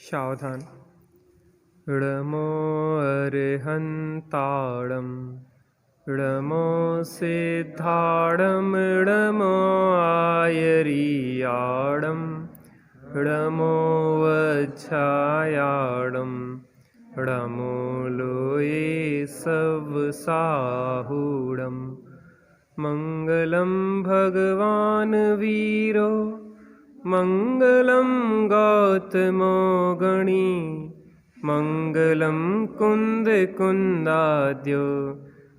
सावधान। णमो अरिहन्ताणं णमो सिद्धाणं णमो आयर्याणं णमो वज्रायाणं णमो लोये सवसाहूणं। मङ्गलं भगवान् वीरो मङ्गलं गौतमो गणी मङ्गलं कुन्दकुन्दाद्यो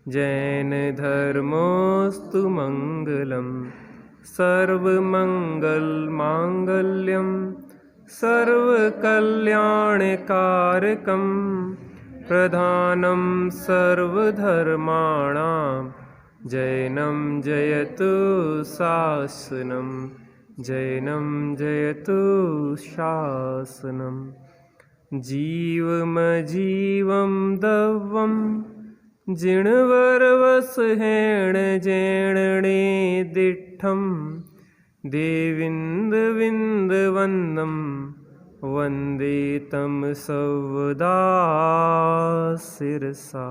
जैनधर्मोऽस्तु मङ्गलं। सर्वमङ्गलमाङ्गल्यं सर्वकल्याणकारकं प्रधानं सर्वधर्माणां जैनं जयतु शासनं जैनं जयतु शासनम्। जीवमजीवं दवं जिणवरवसहेण जैणणे दिट्ठं देविन्दविन्दवन्दं वन्दे तं सर्वदा शिरसा।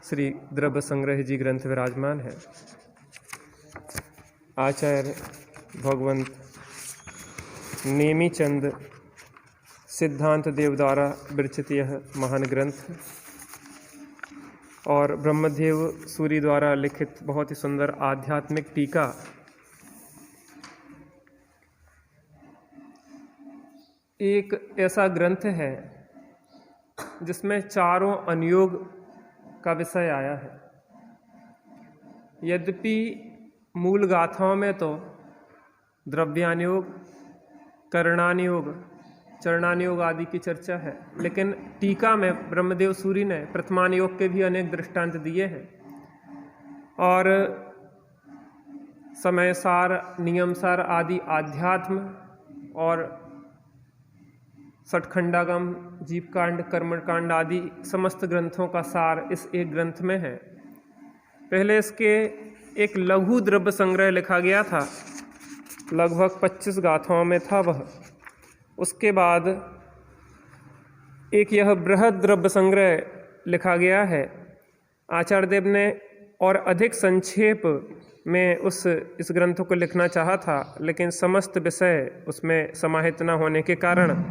श्री द्रव्य संग्रह जी ग्रंथ विराजमान है। आचार्य भगवंत नेमीचंद सिद्धांत देव द्वारा विरचित यह महान ग्रंथ और ब्रह्मदेव सूरी द्वारा लिखित बहुत ही सुंदर आध्यात्मिक टीका एक ऐसा ग्रंथ है जिसमें चारों अनुयोग का विषय आया है। यद्यपि मूल गाथाओं में तो द्रव्यानुयोग, करणानुयोग, चरणानुयोग आदि की चर्चा है, लेकिन टीका में ब्रह्मदेव सूरी ने प्रथमानुयोग के भी अनेक दृष्टांत दिए हैं और समयसार, नियमसार आदि आध्यात्म और षटखंडागम, जीवकांड, कर्मकांड आदि समस्त ग्रंथों का सार इस एक ग्रंथ में है। पहले इसके एक लघु द्रव्य संग्रह लिखा गया था, लगभग 25 गाथाओं में था वह। उसके बाद एक यह बृहद द्रव्य संग्रह लिखा गया है। आचार्य देव ने और अधिक संक्षेप में इस ग्रंथ को लिखना चाहा था, लेकिन समस्त विषय उसमें समाहित न होने के कारण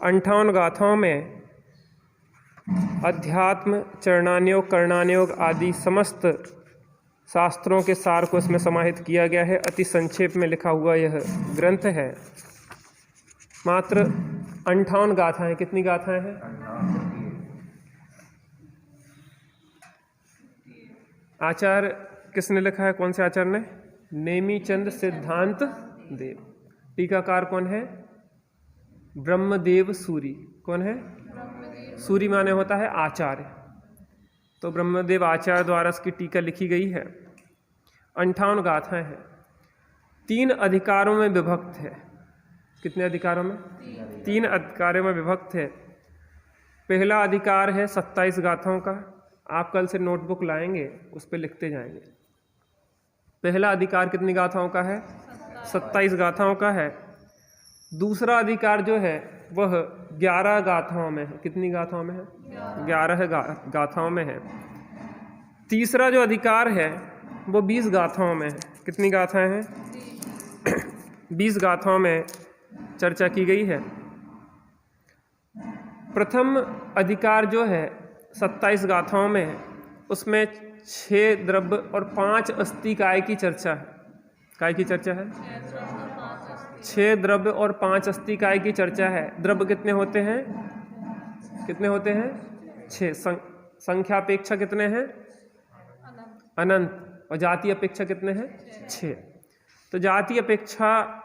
58 गाथाओं में अध्यात्म, चरणानुयोग, करणानुयोग आदि समस्त शास्त्रों के सार को इसमें समाहित किया गया है। अति संक्षेप में लिखा हुआ यह ग्रंथ है। मात्र 58 गाथाएं। कितनी गाथाएं हैं? आचार्य किसने लिखा है? कौन से आचार्य ने? नेमीचंद सिद्धांत देव। टीकाकार कौन है? ब्रह्मदेव सूरी। कौन है? सूरी माने होता है आचार्य। तो ब्रह्मदेव आचार्य द्वारा इसकी टीका लिखी गई है। 58 गाथाएं हैं। 3 अधिकारों में विभक्त है। कितने अधिकारों में? 3 अधिकारों में विभक्त है। पहला अधिकार है 27 गाथाओं का। आप कल से नोटबुक लाएंगे, उस पर लिखते जाएंगे। पहला अधिकार कितनी गाथाओं का है? 27 गाथाओं का है। दूसरा अधिकार जो है वह 11 गाथाओं में है। कितनी गाथाओं में है? 11 गाथाओं में है। तीसरा जो अधिकार है वो 20 गाथाओं में है। कितनी गाथाएं हैं? 20 गाथाओं में चर्चा की गई है। प्रथम अधिकार जो है 27 गाथाओं में है, उसमें 6 द्रव्य और 5 अस्थि काय की चर्चा है। काय की चर्चा है? 6 द्रव्य और 5 अस्थि काय की चर्चा है। द्रव्य कितने होते हैं? कितने होते हैं? 6। संख्यापेक्षा कितने हैं? अनंत। और जाति अपेक्षा कितने हैं? 6। तो जाति अपेक्षा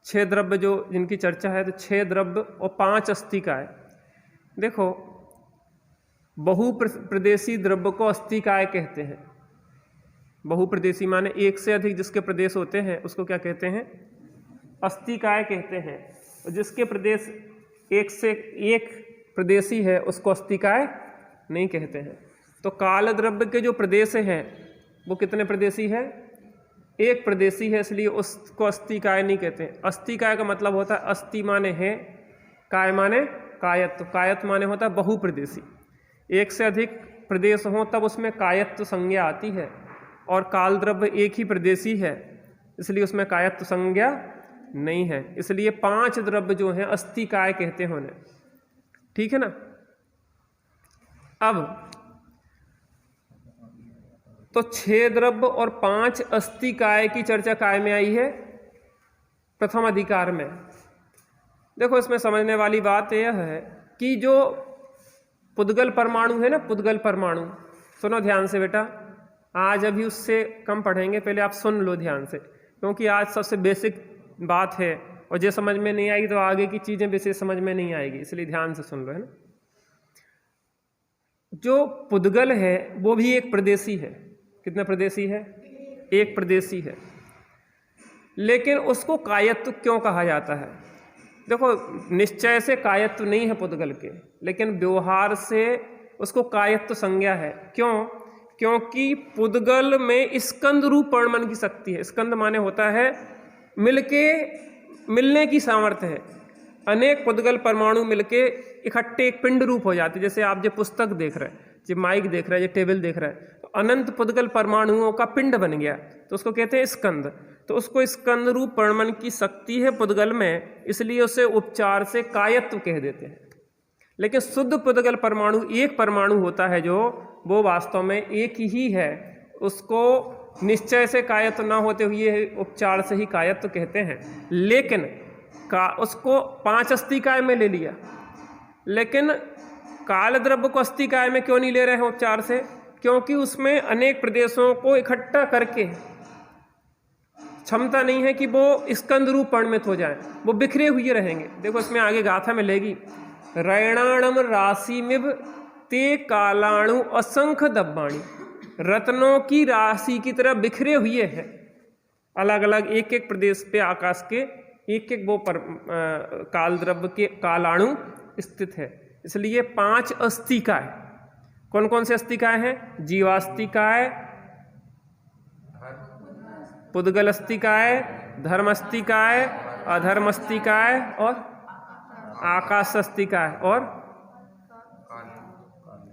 6 द्रव्य जो जिनकी चर्चा है, तो 6 द्रव्य और 5 अस्थि काय। देखो, बहुप्रदेशी द्रव्य को अस्थि काय कहते हैं। बहुप्रदेशी माने एक से अधिक जिसके प्रदेश होते हैं उसको क्या कहते हैं? अस्थि काय कहते हैं। और जिसके प्रदेश एक से एक प्रदेशी है उसको अस्थि काय नहीं कहते हैं। तो काल द्रव्य के जो प्रदेश हैं वो कितने प्रदेशी है? एक प्रदेशी है इसलिए उसको अस्थिकाय नहीं कहते हैं। अस्थिकाय का मतलब होता है अस्थि माने है, काय माने कायत्व, कायत्व माने होता है बहुप्रदेशी। एक से अधिक प्रदेश हो तब उसमें कायत्व संज्ञा आती है, और काल द्रव्य एक ही प्रदेशी है इसलिए उसमें कायत्व संज्ञा नहीं है। इसलिए 5 द्रव्य जो हैं अस्थिकाय कहते हैं उन्हें, ठीक है ना। अब तो 6 द्रव्य और 5 अस्थिकाय की चर्चा काय में आई है? प्रथम अधिकार में। देखो इसमें समझने वाली बात यह है कि जो पुद्गल परमाणु है ना, पुद्गल परमाणु, सुनो ध्यान से बेटा, आज अभी उससे कम पढ़ेंगे, पहले आप सुन लो ध्यान से, क्योंकि आज सबसे बेसिक बात है और जो समझ में नहीं आएगी तो आगे की चीजें विशेष समझ में नहीं आएगी, इसलिए ध्यान से सुन लो, है ना। जो पुद्गल है वो भी एक प्रदेशी है। कितना प्रदेशी है? एक प्रदेशी है। लेकिन उसको कायत्व क्यों कहा जाता है? देखो निश्चय से कायत्व नहीं है पुद्गल के, लेकिन व्यवहार से उसको कायत्व संज्ञा है। क्यों? क्योंकि पुद्गल में स्कंद रूप परमन की शक्ति है। स्कंद माने होता है मिलने की सामर्थ्य है। अनेक पुद्गल परमाणु मिलके इकट्ठे एक पिंड रूप हो जाते हैं। जैसे आप जो पुस्तक देख रहे हैं, जो माइक देख रहे हैं, जो टेबल देख रहे हैं, तो अनंत पुद्गल परमाणुओं का पिंड बन गया, तो उसको कहते हैं स्कंद। तो उसको स्कंद रूप परमन की शक्ति है पुद्गल में, इसलिए उसे उपचार से कायत्व कह देते हैं। लेकिन शुद्ध पुद्गल परमाणु एक परमाणु होता है जो वो वास्तव में एक ही है, उसको निश्चय से कायत्व न होते हुए उपचार से ही कायत्व कहते हैं। लेकिन उसको 5 अस्थिकाय में ले लिया, लेकिन काल द्रव्य को अस्थिकाय में क्यों नहीं ले रहे हैं उपचार से? क्योंकि उसमें अनेक प्रदेशों को इकट्ठा करके क्षमता नहीं है कि वो स्कंद रूप परिणमित हो जाए, वो बिखरे हुए रहेंगे। देखो इसमें आगे गाथा में लेगी, रैणाणम राशिमिव ते कालाणु असंख्य दब्बाणी, रत्नों की राशि की तरह बिखरे हुए हैं, अलग अलग एक एक प्रदेश पे आकाश के एक एक वो काल द्रव्य के कालाणु स्थित है। इसलिए 5 अस्थिकाय। कौन कौन से अस्थिकाय हैं? जीवास्थिकाय, पुद्गल अस्थिकाय, धर्मस्थिकाय, अधर्मस्थिकाय और आकाश अस्थिकाय, और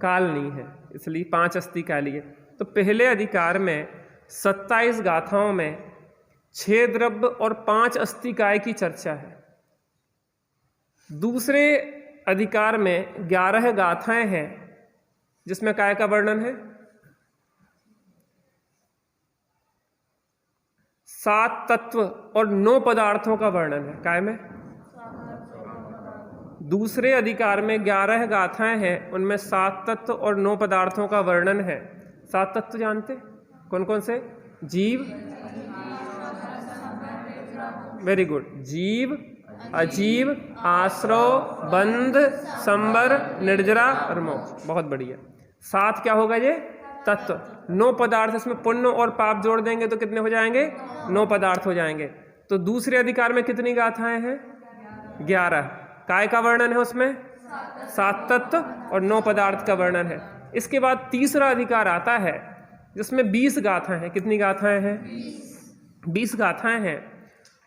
काल नहीं है, इसलिए 5 अस्थिकाय लिए। तो पहले अधिकार में 27 गाथाओं में 6 द्रव्य और 5 अस्थिकाय की चर्चा है। दूसरे अधिकार में 11 गाथाएं हैं जिसमें काय का वर्णन है, 7 तत्व और 9 पदार्थों का वर्णन है। काय में दूसरे अधिकार में 11 गाथाएं हैं, उनमें 7 तत्व और 9 पदार्थों का वर्णन है। 7 तत्व जानते कौन कौन से? जीव, वेरी गुड, जीव, अजीव, आश्रव, बंध, संबर, निर्जरा और मोक्ष। बहुत बढ़िया। 7 क्या होगा ये? तत्व। 9 पदार्थ, इसमें पुण्य और पाप जोड़ देंगे तो कितने हो जाएंगे? 9 पदार्थ हो जाएंगे। तो दूसरे अधिकार में कितनी गाथाएं हैं? 11। काय का वर्णन है उसमें? 7 तत्व और 9 पदार्थ का वर्णन है। इसके बाद तीसरा अधिकार आता है जिसमें 20 गाथाएं हैं। कितनी गाथाएं हैं? 20 गाथाएं हैं,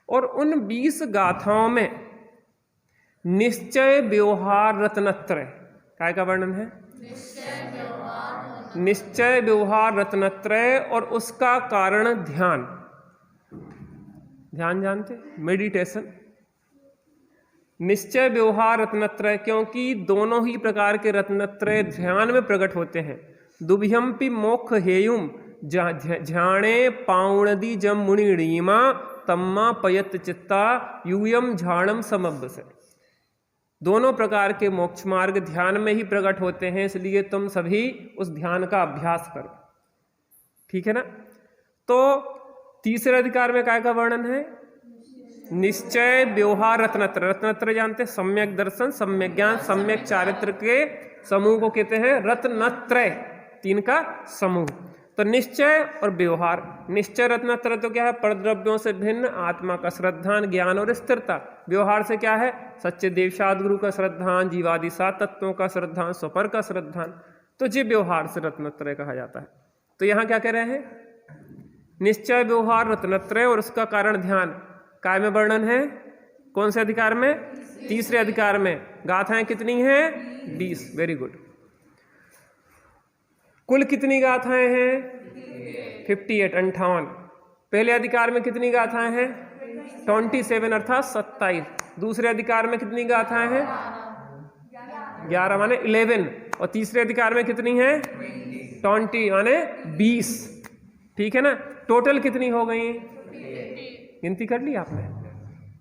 और उन 20 गाथाओं में निश्चय व्यवहार रत्नत्रय, काय का वर्णन है? निश्चय व्यवहार रत्नत्रय, और उसका कारण ध्यान। ध्यान जानते? मेडिटेशन। निश्चय व्यवहार रत्नत्रय, क्योंकि दोनों ही प्रकार के रत्नत्रय ध्यान में प्रकट होते हैं। दुभ्यंपि मोक्ष हेयुम ध्याने पाउणदी जम मुनिणीमा तम्मा पयत चित्ता यूयम झाणम समब्बसे। दोनों प्रकार के मोक्ष मार्ग ध्यान में ही प्रकट होते हैं, इसलिए तुम सभी उस ध्यान का अभ्यास करो। ठीक है ना। तो तीसरे अधिकार में काय का वर्णन है? निश्चय व्यवहार रत्नत्रय। रत्नत्रय जानते? सम्यक दर्शन, सम्यक ज्ञान, सम्यक चारित्र के समूह को कहते हैं रत्नत्रय, 3 का समूह। तो निश्चय और व्यवहार। निश्चय रत्नत्रय तो क्या है? परद्रव्यों से भिन्न आत्मा का श्रद्धान, ज्ञान और स्थिरता। व्यवहार से क्या है? सच्चे देव सद्गुरु का श्रद्धान, जीवादि 7 तत्वों का श्रद्धान, स्वपर का श्रद्धान। तो ये व्यवहार से रत्नत्रय कहा जाता है। तो यहाँ क्या कह रहे हैं? निश्चय व्यवहार रत्नत्रय और उसका कारण ध्यान काय में वर्णन है? कौन से अधिकार में? तीसरे अधिकार में। गाथाएं कितनी हैं? 20। Very good. कुल कितनी गाथाएं हैं? 58, 58। पहले अधिकार में कितनी गाथाएं हैं? 27 अर्थात 27। दूसरे अधिकार में कितनी गाथाएं हैं? 11 माने 11। और तीसरे अधिकार में कितनी है? 20 माने 20। ठीक है ना? टोटल कितनी हो गई? गिनती कर ली आपने?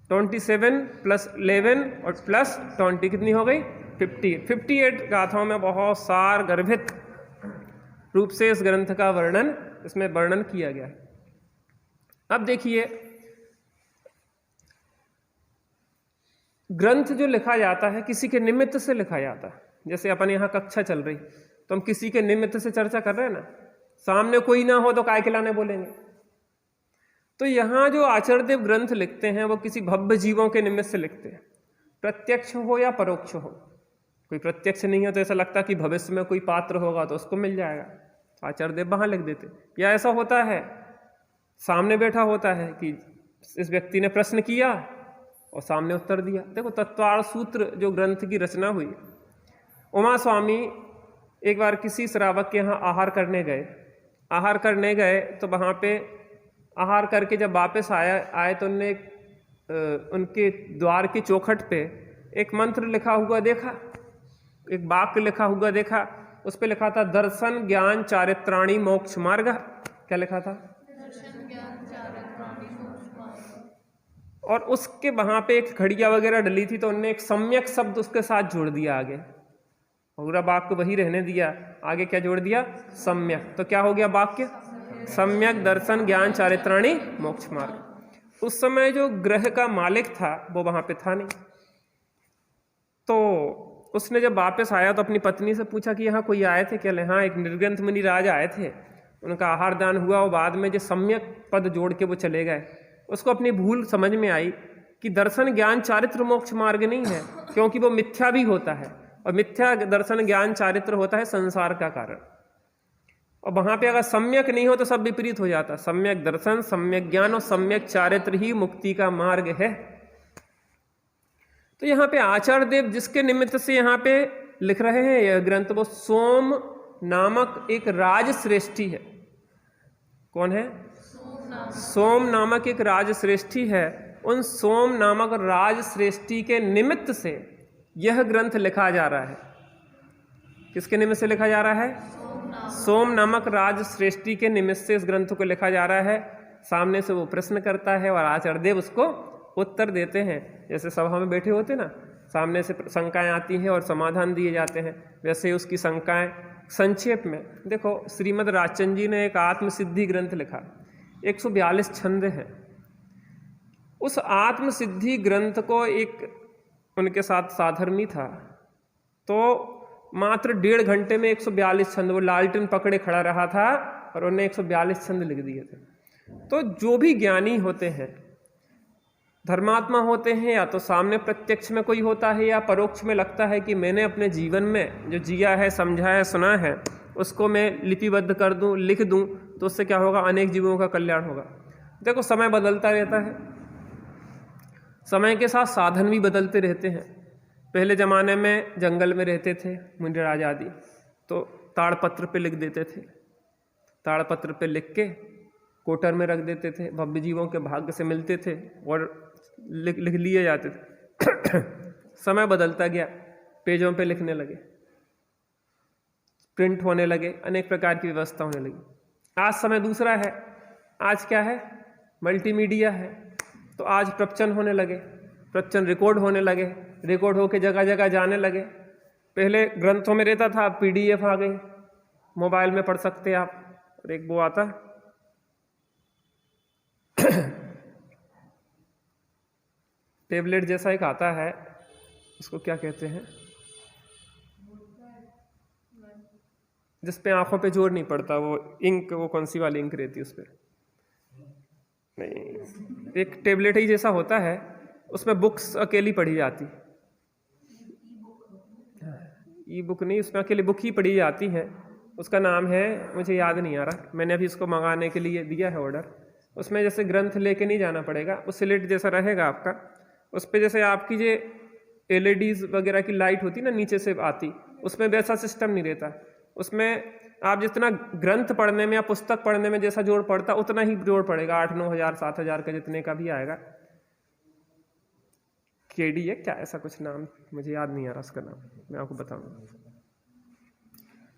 27 प्लस 11 और प्लस 20 कितनी हो गई? 58 गाथाओं में बहुत सार गर्भित रूप से इस ग्रंथ का वर्णन इसमें वर्णन किया गया है। अब देखिए, ग्रंथ जो लिखा जाता है किसी के निमित्त से लिखा जाता है। जैसे अपन यहाँ कक्षा चल रही तो हम किसी के निमित्त से चर्चा कर रहे हैं ना, सामने कोई ना हो तो काय खिलाने बोलेंगे। तो यहाँ जो आचार्यदेव ग्रंथ लिखते हैं वो किसी भव्य जीवों के निमित्त से लिखते हैं, प्रत्यक्ष हो या परोक्ष हो। कोई प्रत्यक्ष नहीं है तो ऐसा लगता कि भविष्य में कोई पात्र होगा तो उसको मिल जाएगा, आचार्यदेव वहाँ लिख देते। या ऐसा होता है सामने बैठा होता है कि इस व्यक्ति ने प्रश्न किया और सामने उत्तर दिया। देखो तत्वार्थ सूत्र जो ग्रंथ की रचना हुई, उमा स्वामी एक बार किसी श्रावक के यहाँ आहार करने गए तो वहाँ पे आहार करके जब वापस आए तो उनने उनके द्वार की चौखट पे एक मंत्र लिखा हुआ देखा, एक वाक्य लिखा हुआ देखा। उस पे लिखा था दर्शन ज्ञान चारित्राणी मोक्ष मार्ग। क्या लिखा था? और उसके वहां पे एक घड़िया वगैरह डली थी तो उनने एक सम्यक शब्द उसके साथ जोड़ दिया आगे। पूरा वाक्य वही रहने दिया, आगे क्या जोड़ दिया? सम्यक। तो क्या हो गया वाक्य? सम्यक दर्शन ज्ञान चारित्राणी मोक्ष मार्ग। उस समय जो ग्रह का मालिक था वो वहां पे था नहीं। तो उसने जब वापस आया तो अपनी पत्नी से पूछा कि यहाँ कोई आए थे क्या? हाँ, एक निर्ग्रंथ मुनि राज आए थे, उनका आहार दान हुआ और बाद में जो सम्यक पद जोड़ के वो चले गए। उसको अपनी भूल समझ में आई कि दर्शन ज्ञान चारित्र मोक्ष मार्ग नहीं है, क्योंकि वो मिथ्या भी होता है और मिथ्या दर्शन ज्ञान चारित्र होता है संसार का कारण। और वहां पे अगर सम्यक नहीं हो तो सब विपरीत हो जाता। सम्यक दर्शन, सम्यक ज्ञान और सम्यक चारित्र ही मुक्ति का मार्ग है। तो यहाँ पे आचार्यदेव जिसके निमित्त से यहाँ पे लिख रहे हैं यह ग्रंथ, वो सोम नामक एक राज श्रेष्ठी है। कौन है? सोम नामक एक राज श्रेष्ठी है। उन सोम नामक राज श्रेष्ठी के निमित्त से यह ग्रंथ लिखा जा रहा है। किसके निमित्त से लिखा जा रहा है? सोम नामक राज श्रेष्ठी के निमित्त से इस ग्रंथ को लिखा जा रहा है। सामने से वो प्रश्न करता है और आचार्यदेव उसको उत्तर देते हैं। जैसे सभा में बैठे होते ना, सामने से शंकाएं आती हैं और समाधान दिए जाते हैं, वैसे उसकी शंकाएं संक्षेप में। देखो, श्रीमद् राजचंद जी ने एक आत्मसिद्धि ग्रंथ लिखा, 142 छंद हैं। उस आत्मसिद्धि ग्रंथ को एक उनके साथ साधर्मी था, तो मात्र 1.5 घंटे में 142 छंद, वो लालटेन पकड़े खड़ा रहा था और उन्हें 142 छंद लिख दिए थे। तो जो भी ज्ञानी होते हैं, धर्मात्मा होते हैं, या तो सामने प्रत्यक्ष में कोई होता है या परोक्ष में लगता है कि मैंने अपने जीवन में जो जिया है, समझा है, सुना है, उसको मैं लिपिबद्ध कर दूं, लिख दूं, तो उससे क्या होगा? अनेक जीवों का कल्याण होगा। देखो, समय बदलता रहता है, समय के साथ साधन भी बदलते रहते हैं। पहले ज़माने में जंगल में रहते थे मुनिराज आदि, तो ताड़पत्र पे लिख देते थे, ताड़पत्र पे लिख के कोटर में रख देते थे, भव्य जीवों के भाग्य से मिलते थे और लिख लिए जाते थे। समय बदलता गया, पेजों पे लिखने लगे, प्रिंट होने लगे, अनेक प्रकार की व्यवस्था होने लगी। आज समय दूसरा है। आज क्या है? मल्टीमीडिया है। तो आज प्रवचन होने लगे, प्रवचन रिकॉर्ड होने लगे, रिकॉर्ड होके जगह जगह जाने लगे। पहले ग्रंथों में रहता था, PDF आ गई, मोबाइल में पढ़ सकते आप। और एक वो आता टेबलेट जैसा एक आता है, उसको क्या कहते हैं, जिस पे आंखों पे जोर नहीं पड़ता, वो इंक, वो कौन सी वाली इंक रहती है उस पर? नहीं, एक टेबलेट ही जैसा होता है, उसमें बुक्स अकेली पढ़ी जाती। ई बुक नहीं, उसमें अकेली बुक ही पढ़ी जाती है। उसका नाम है, मुझे याद नहीं आ रहा, मैंने अभी इसको मंगाने के लिए दिया है ऑर्डर। उसमें जैसे ग्रंथ लेके नहीं जाना पड़ेगा, वो स्लेट जैसा रहेगा आपका, उस पर जैसे आपकी जो LEDs वगैरह की लाइट होती ना नीचे से आती, उसमें वैसा सिस्टम नहीं रहता। उसमें आप जितना ग्रंथ पढ़ने में या पुस्तक पढ़ने में जैसा जोड़ पड़ता उतना ही जोड़ पड़ेगा, 8-9 हज़ार 7 हज़ार का जितने का भी आएगा। KD है क्या, ऐसा कुछ नाम मुझे याद नहीं आ रहा उसका नाम, मैं आपको बताऊंगा।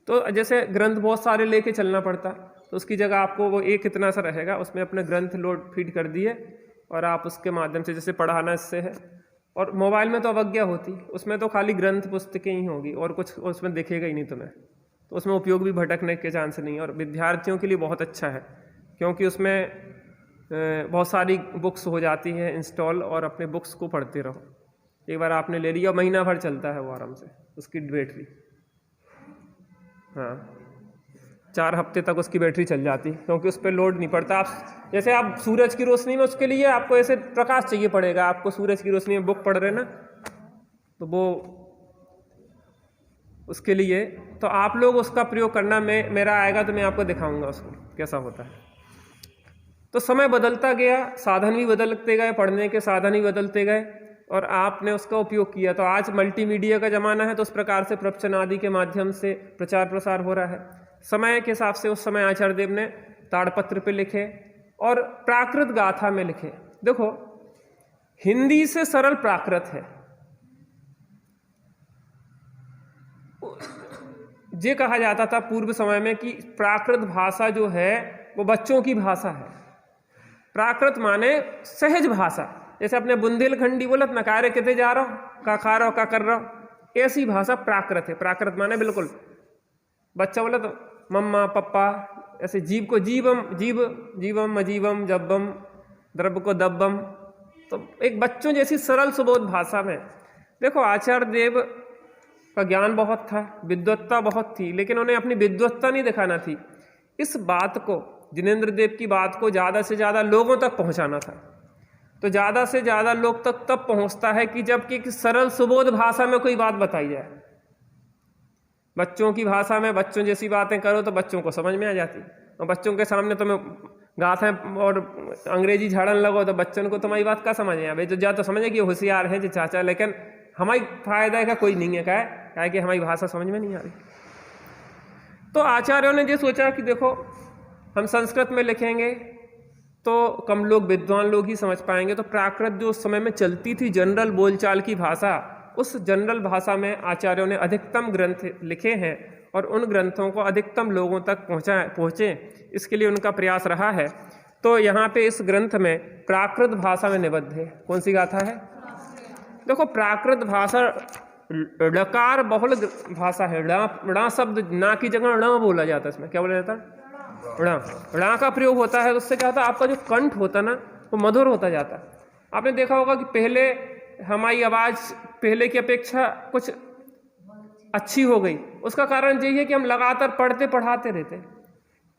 तो जैसे ग्रंथ बहुत सारे लेके चलना पड़ता, तो उसकी जगह आपको वो एक इतना सा रहेगा, उसमें अपने ग्रंथ लोड फीड कर दिए और आप उसके माध्यम से जैसे पढ़ाना इससे है। और मोबाइल में तो अवज्ञा होती, उसमें तो खाली ग्रंथ पुस्तकें ही होगी और कुछ उसमें दिखेगा ही नहीं तुम्हें, तो उसमें उपयोग भी भटकने के चांस नहीं है। और विद्यार्थियों के लिए बहुत अच्छा है, क्योंकि उसमें बहुत सारी बुक्स हो जाती हैं इंस्टॉल, और अपने बुक्स को पढ़ते रहो। एक बार आपने ले लिया, महीना भर चलता है वो आराम से, उसकी बैटरी, हाँ 4 हफ्ते तक उसकी बैटरी चल जाती, क्योंकि उस पर लोड नहीं पड़ता। आप जैसे आप सूरज की रोशनी में, उसके लिए आपको ऐसे प्रकाश चाहिए पड़ेगा, आपको सूरज की रोशनी में बुक पढ़ रहे ना, तो वो उसके लिए तो आप लोग उसका प्रयोग करना, मेरा आएगा तो मैं आपको दिखाऊंगा उसको कैसा होता है। तो समय बदलता गया, साधन भी बदलते गए, पढ़ने के साधन भी बदलते गए, और आपने उसका उपयोग किया। तो आज मल्टीमीडिया का ज़माना है, तो उस प्रकार से प्रवचन आदि के माध्यम से प्रचार प्रसार हो रहा है। समय के हिसाब से उस समय आचार्य देव ने ताड़पत्र पे लिखे और प्राकृत गाथा में लिखे। देखो, हिंदी से सरल प्राकृत है। ये कहा जाता था पूर्व समय में कि प्राकृत भाषा जो है वो बच्चों की भाषा है। प्राकृत माने सहज भाषा, जैसे अपने बुंदेलखंडी बोलत ना, कार्य कितने जा रहा हो, का खा रहा हो, का कर रहा हो, ऐसी भाषा प्राकृत है। प्राकृत माने बिल्कुल बच्चा बोला तो मम्मा पप्पा, ऐसे जीव को जीवम, जीवम अजीवम, जब्बम, द्रव्य को दब्बम, तो एक बच्चों जैसी सरल सुबोध भाषा में। देखो, आचार्य देव का ज्ञान बहुत था, विद्वत्ता बहुत थी, लेकिन उन्हें अपनी विद्वत्ता नहीं दिखाना थी। इस बात को, जिनेंद्र देव की बात को ज़्यादा से ज़्यादा लोगों तक पहुंचाना था। तो ज़्यादा से ज़्यादा लोग तक तब पहुंचता है कि जब कि सरल सुबोध भाषा में कोई बात बताई जाए। बच्चों की भाषा में बच्चों जैसी बातें करो तो बच्चों को समझ में आ जाती, और बच्चों के सामने तुम्हें गाथा और अंग्रेजी झाड़न लगो तो बच्चों को तुम्हारी बात का समझ में आए। तो जा तो समझे कि होशियार है जी चाचा, लेकिन हमारी फायदा का कोई नहीं है, क्या है कि हमारी भाषा समझ में नहीं आ रही। तो आचार्यों ने ये सोचा कि देखो, हम संस्कृत में लिखेंगे तो कम लोग, विद्वान लोग ही समझ पाएंगे। तो प्राकृत जो उस समय में चलती थी जनरल बोलचाल की भाषा, उस जनरल भाषा में आचार्यों ने अधिकतम ग्रंथ लिखे हैं, और उन ग्रंथों को अधिकतम लोगों तक पहुँचे, इसके लिए उनका प्रयास रहा है। तो यहाँ पे इस ग्रंथ में प्राकृत भाषा में निबद्ध है। कौन सी गाथा है? देखो, प्राकृत भाषा ड़कार बहुल भाषा है। ड़ा शब्द ना की जगह ण बोला जाता है। इसमें क्या बोला जाता है? ड़ा का प्रयोग होता है। तो उससे क्या होता है, आपका जो कंठ होता है ना, वो मधुर होता जाता है। आपने देखा होगा कि पहले हमारी आवाज़ पहले की अपेक्षा कुछ अच्छी हो गई। उसका कारण यही है कि हम लगातार पढ़ते पढ़ाते रहते।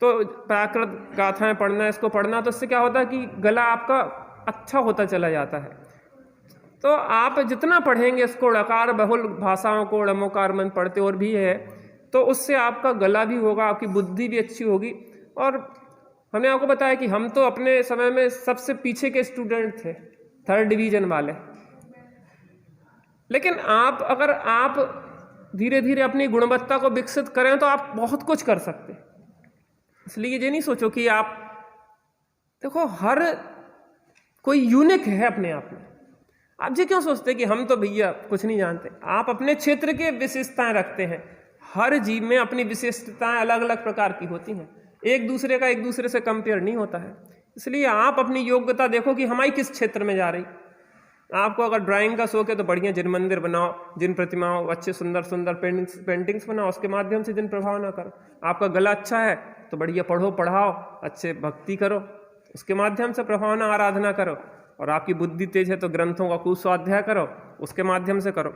तो प्राकृत गाथाएं पढ़ना, इसको पढ़ना, तो इससे क्या होता है कि गला आपका अच्छा होता चला जाता है। तो आप जितना पढ़ेंगे इसको, ड़कार बहुल भाषाओं को ड़मोकार मन पढ़ते और भी है, तो उससे आपका गला भी होगा, आपकी बुद्धि भी अच्छी होगी। और हमने आपको बताया कि हम तो अपने समय में सबसे पीछे के स्टूडेंट थे, 3rd डिवीजन वाले। लेकिन अगर आप धीरे धीरे अपनी गुणवत्ता को विकसित करें तो आप बहुत कुछ कर सकते। इसलिए ये नहीं सोचो कि आप, देखो, हर कोई यूनिक है अपने आप में। आप ये क्यों सोचते कि हम तो भैया कुछ नहीं जानते? आप अपने क्षेत्र के विशेषताएं रखते हैं। हर जीव में अपनी विशिष्टताएं अलग अलग प्रकार की होती हैं। एक दूसरे से कंपेयर नहीं होता है। इसलिए आप अपनी योग्यता देखो कि हमारी किस क्षेत्र में जा रही। आपको अगर ड्राइंग का शौक है तो बढ़िया जिन मंदिर बनाओ, जिन प्रतिमाओं, अच्छे सुंदर सुंदर पेंटिंग्स बनाओ, उसके माध्यम से जिन प्रभाव ना करो। आपका गला अच्छा है तो बढ़िया पढ़ो पढ़ाओ, अच्छे भक्ति करो, उसके माध्यम से प्रभावना आराधना करो। और आपकी बुद्धि तेज है तो ग्रंथों का खूब स्वाध्याय करो, उसके माध्यम से करो।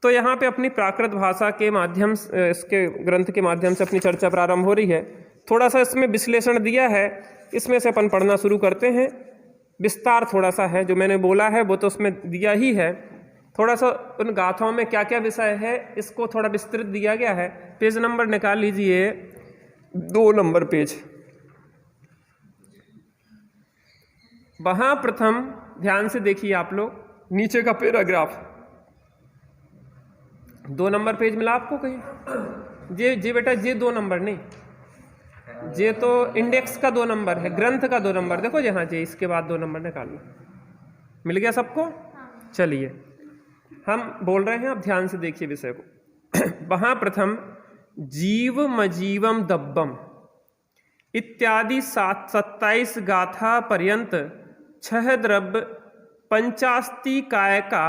तो यहाँ पे अपनी प्राकृत भाषा के माध्यम से, इसके ग्रंथ के माध्यम से अपनी चर्चा प्रारंभ हो रही है। थोड़ा सा इसमें विश्लेषण दिया है, इसमें से अपन पढ़ना शुरू करते हैं। विस्तार थोड़ा सा है, जो मैंने बोला है वो तो उसमें दिया ही है। थोड़ा सा उन गाथाओं में क्या क्या विषय है इसको थोड़ा विस्तृत दिया गया है। पेज नंबर निकाल लीजिए, 2 नंबर पेज। वहां प्रथम ध्यान से देखिए आप लोग, नीचे का पैराग्राफ, 2 नंबर पेज मिला आपको कहीं? जे बेटा जे 2 नंबर नहीं, जे तो इंडेक्स का 2 नंबर है, ग्रंथ का 2 नंबर। देखो जहाँ जे इसके बाद 2 नंबर निकालना। मिल गया सबको? चलिए हम बोल रहे हैं, अब ध्यान से देखिए विषय को। वहां प्रथम जीव मजीवम दब्बम इत्यादि 27 गाथा पर्यंत 6 द्रव्य पंचास्ति काय का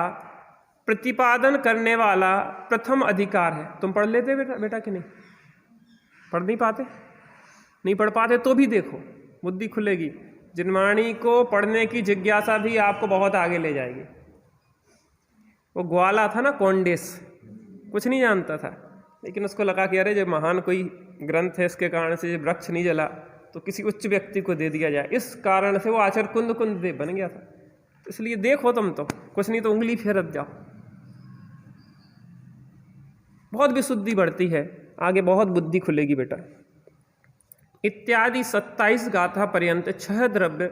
प्रतिपादन करने वाला प्रथम अधिकार है। तुम पढ़ लेते बेटा कि नहीं? पढ़ नहीं पाते? नहीं पढ़ पाते तो भी देखो, बुद्धि खुलेगी। जिनवाणी को पढ़ने की जिज्ञासा भी आपको बहुत आगे ले जाएगी। वो ग्वाला था ना, कौंडेस, कुछ नहीं जानता था, लेकिन उसको लगा कि अरे जब महान कोई ग्रंथ है, इसके कारण से जब वृक्ष नहीं जला तो किसी उच्च व्यक्ति को दे दिया जाए। इस कारण से वो आचार्य कुंद देव बन गया था। इसलिए देखो तुम तो, कुछ नहीं तो उंगली फेरत जाओ। बहुत विशुद्धि बढ़ती है, आगे बहुत बुद्धि खुलेगी बेटा। इत्यादि 27 गाथा पर्यंत 6 द्रव्य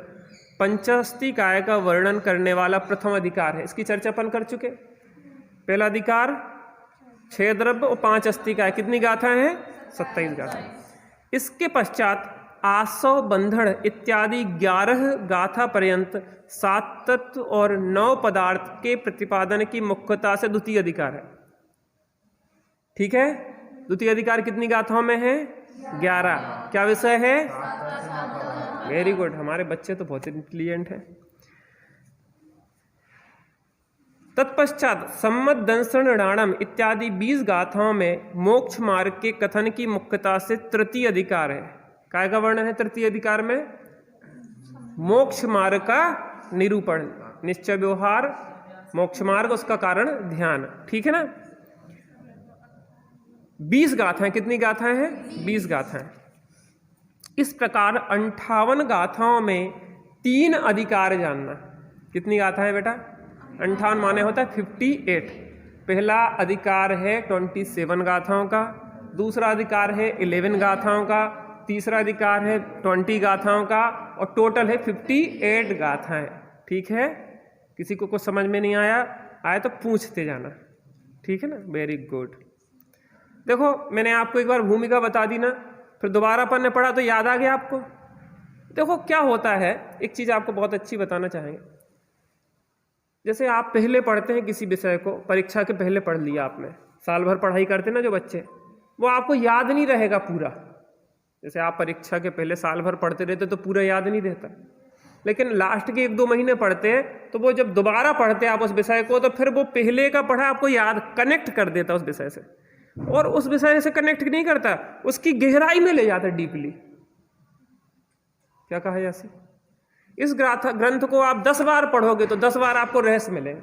पंचास्ति काय का वर्णन करने वाला प्रथम अधिकार है। इसकी चर्चा अपन कर चुके। पहला अधिकार 6 द्रव्य और 5 अस्तिकाय, कितनी गाथा हैं? 27 गाथा। इसके पश्चात आसव बंधन इत्यादि 11 गाथा पर्यंत 7 तत्व और 9 पदार्थ के प्रतिपादन की मुख्यता से द्वितीय अधिकार है। ठीक है, द्वितीय अधिकार कितनी गाथाओं में है? 11। क्या विषय है? वेरी गुड, हमारे बच्चे तो बहुत इंटेलिजेंट हैं। तत्पश्चात सम्मत दंसन राणम इत्यादि 20 गाथाओं में मोक्ष मार्ग के कथन की मुख्यता से तृतीय अधिकार है। काय का वर्णन है तृतीय अधिकार में? मोक्ष मार्ग का निरूपण, निश्चय व्यवहार, मोक्ष मार्ग, उसका कारण ध्यान। ठीक है ना? 20 गाथाएं, कितनी गाथाएं हैं? 20 गाथाएं। इस प्रकार 58 गाथाओं में 3 अधिकार जानना। कितनी गाथाएं बेटा? 58 माने होता है 58। पहला अधिकार है 27 गाथाओं का, दूसरा अधिकार है 11 गाथाओं का, तीसरा अधिकार है 20 गाथाओं का, और टोटल है 58 गाथाएं। ठीक है? किसी को कुछ समझ में नहीं आया तो पूछते जाना। ठीक है ना? Very good. देखो मैंने आपको एक बार भूमिका बता दी ना, फिर दोबारा अपन ने पढ़ा तो याद आ गया आपको। देखो क्या होता है, एक चीज आपको बहुत अच्छी बताना चाहेंगे। जैसे आप पहले पढ़ते हैं किसी विषय को, परीक्षा के पहले पढ़ लिया आपने, साल भर पढ़ाई करते ना जो बच्चे, वो आपको याद नहीं रहेगा पूरा। जैसे आप परीक्षा के पहले साल भर पढ़ते रहते तो पूरा याद नहीं रहता, लेकिन लास्ट के 1-2 महीने पढ़ते हैं तो वो जब दोबारा पढ़ते हैं आप उस विषय को, तो फिर वो पहले का पढ़ा आपको याद, कनेक्ट कर देता उस विषय से। और उस विषय से कनेक्ट नहीं करता, उसकी गहराई में ले जाता डीपली। क्या कहा जैसे? इस ग्रंथ को आप 10 बार पढ़ोगे तो 10 बार आपको रहस्य मिलेंगे।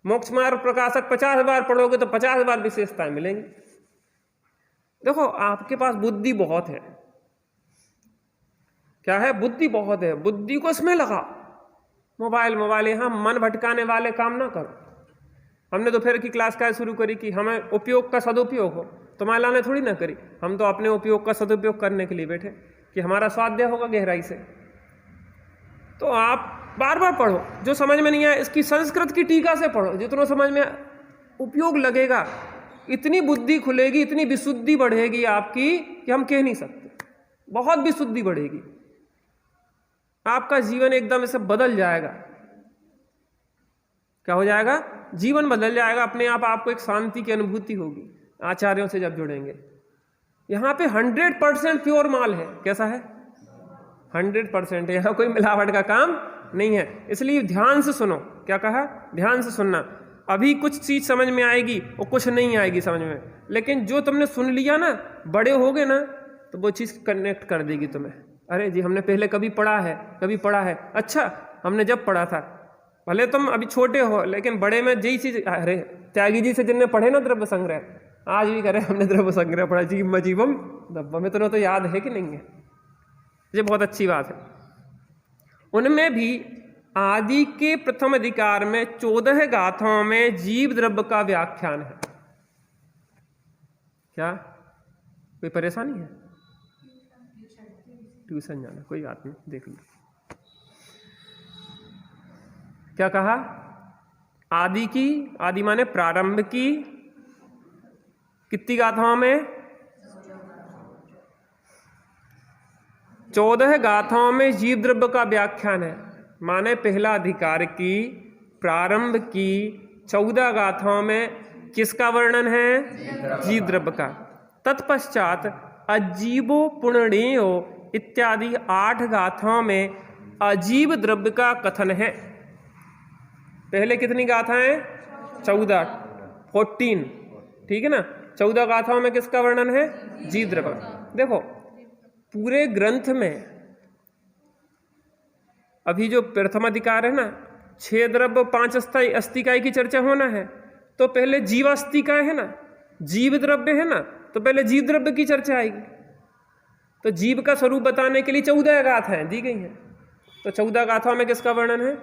मोक्ष मार्ग प्रकाशक 50 बार पढ़ोगे तो 50 बार विशेषताएं मिलेंगी। देखो आपके पास बुद्धि बहुत है। क्या है? बुद्धि बहुत है। बुद्धि को इसमें लगा। मोबाइल यहां मन भटकाने वाले काम ना करो। हमने दोपहर की क्लास क्या शुरू करी कि हमें उपयोग का सदुपयोग हो, तो माला ने थोड़ी ना करी। हम तो अपने उपयोग का सदुपयोग करने के लिए बैठे कि हमारा स्वाध्याय होगा गहराई से। तो आप बार बार पढ़ो, जो समझ में नहीं आया इसकी संस्कृत की टीका से पढ़ो, जितना समझ में उपयोग लगेगा, इतनी बुद्धि खुलेगी, इतनी विशुद्धि बढ़ेगी आपकी कि हम कह नहीं सकते। बहुत विशुद्धि बढ़ेगी, आपका जीवन एकदम से बदल जाएगा। क्या हो जाएगा? जीवन बदल जाएगा अपने आप। आपको एक शांति की अनुभूति होगी आचार्यों से जब जुड़ेंगे। यहाँ पे 100% प्योर माल है। कैसा है? 100% है। यहाँ कोई मिलावट का काम नहीं है। इसलिए ध्यान से सुनो। क्या कहा? ध्यान से सुनना। अभी कुछ चीज समझ में आएगी और कुछ नहीं आएगी समझ में, लेकिन जो तुमने सुन लिया ना, बड़े होगे ना तो वो चीज कनेक्ट कर देगी तुम्हें। अरे जी हमने पहले कभी पढ़ा है, अच्छा हमने जब पढ़ा था, भले तुम अभी छोटे हो लेकिन बड़े में यही चीज। अरे त्यागी जी से जिनने पढ़े ना द्रव्य संग्रह, आज भी करे हमने द्रव्य संग्रह पढ़ा, जीव मजीवम दब्बम, इतना तो याद है कि नहीं है? ये बहुत अच्छी बात है। उनमें भी आदि के प्रथम अधिकार में 14 गाथाओं में जीव द्रव्य का व्याख्यान है। क्या कोई परेशानी है? ट्यूशन जाना, कोई बात नहीं, देख लो। क्या कहा? आदि की, आदि माने प्रारंभ की कितनी गाथाओं में? 14 गाथाओं में जीव द्रव्य का व्याख्यान है। माने पहला अधिकार की प्रारंभ की 14 गाथाओं में किसका वर्णन है? जीव द्रव्य का। तत्पश्चात अजीवो पुण्यो इत्यादि 8 गाथाओं में अजीव द्रव्य का कथन है। पहले कितनी गाथाएं? 14, 14, ठीक है ना। 14 गाथाओं में किसका वर्णन है? जीव द्रव्य। देखो पूरे ग्रंथ में अभी जो प्रथम अधिकार है ना, 6 द्रव्य 5 अस्तिकाय की चर्चा होना है, तो पहले जीवास्तिकाय है ना, जीव द्रव्य है ना, तो पहले जीव द्रव्य की चर्चा आएगी। तो जीव का स्वरूप बताने के लिए 14 गाथाएं दी गई हैं। तो 14 गाथाओं में किसका वर्णन है?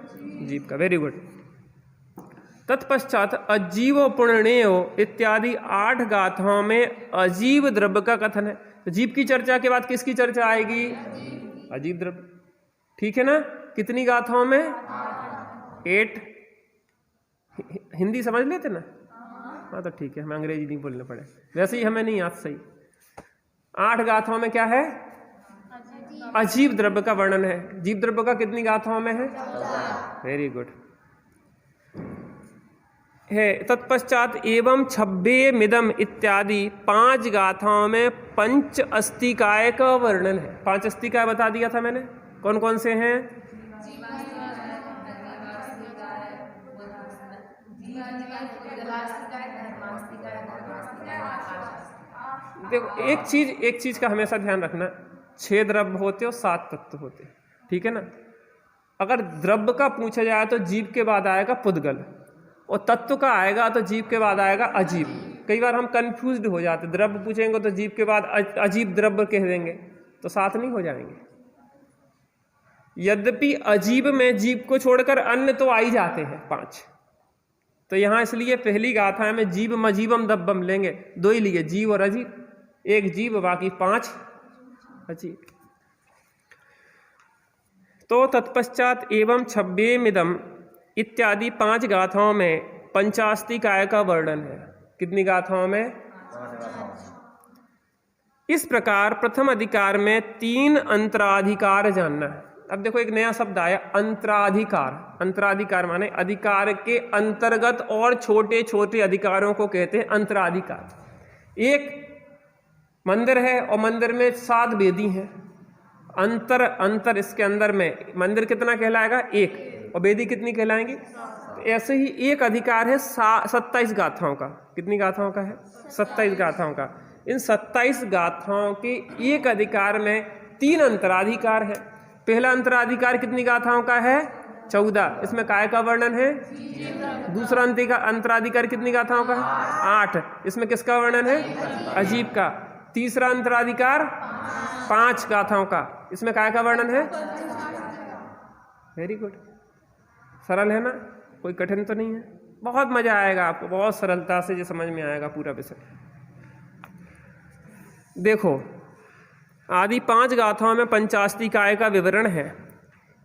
जीव का। Very good. तत्पश्चात अजीवो पुण्यो इत्यादि 8 गाथाओं में अजीव द्रव्य का कथन है। तो जीव की चर्चा के बाद किसकी चर्चा आएगी? अजीव द्रव्य, ठीक है ना। कितनी गाथाओं में? 8। हिंदी समझ लेते ना? हाँ तो ठीक है, हमें अंग्रेजी नहीं बोलने पड़े, वैसे ही हमें नहीं याद सही। 8 गाथाओं में क्या है? अजीव द्रव्य का वर्णन है। जीव द्रव्य का कितनी गाथाओं में है? वेरी गुड है। तत्पश्चात एवं 26 मिदम इत्यादि 5 गाथाओं में पंच अस्तिकाय का वर्णन है। 5 अस्तिकाय बता दिया था मैंने, कौन कौन से हैं? देखो एक चीज का हमेशा ध्यान रखना, 6 द्रव्य होते और 7 तत्व होते, ठीक है ना। अगर द्रव्य का पूछा जाए तो जीव के बाद आएगा पुद्गल, और तत्व का आएगा तो जीव के बाद आएगा अजीव। कई बार हम कंफ्यूज्ड हो जाते, द्रव्य पूछेंगे तो जीव के बाद अजीव द्रव्य कह देंगे, तो 7 नहीं हो जाएंगे। यद्यपि अजीव में जीव को छोड़कर अन्य तो आ ही जाते हैं 5। तो यहां इसलिए पहली गाथा में जीव मजीवम दब्बम लेंगे, 2 ही लिए, जीव और अजीव। 1 जीव बाकी 5 अजीव। तो तत्पश्चात एवं 26 मिदम इत्यादि 5 गाथाओं में पंचास्तिकाय का वर्णन है। कितनी गाथाओं में? इस प्रकार प्रथम अधिकार में 3 अंतराधिकार जानना है। अब देखो एक नया शब्द आया, अंतराधिकार। अंतराधिकार माने अधिकार के अंतर्गत और छोटे छोटे अधिकारों को कहते हैं अंतराधिकार। एक मंदिर है और मंदिर में 7 वेदी हैं। अंतर इसके अंदर में मंदिर कितना कहलाएगा? 1, और वेदी कितनी कहलाएंगी? तो ऐसे ही एक अधिकार है 27 गाथाओं का। कितनी गाथाओं का है? 27 गाथाओं का। इन 27 गाथाओं के एक अधिकार में 3 अंतराधिकार है। पहला अंतराधिकार कितनी गाथाओं का है? 14। इसमें काय का वर्णन है? दूसरा अंतराधिकार कितनी गाथाओं का है? 8। इसमें किसका वर्णन है? अजीब का। तीसरा अंतराधिकार 5 गाथाओं का, इसमें काय का वर्णन है? Very good. सरल है ना, कोई कठिन तो नहीं है। बहुत मजा आएगा आपको, बहुत सरलता से ये समझ में आएगा पूरा विषय। देखो आदि 5 गाथाओं में पंचास्तिकाय का विवरण है।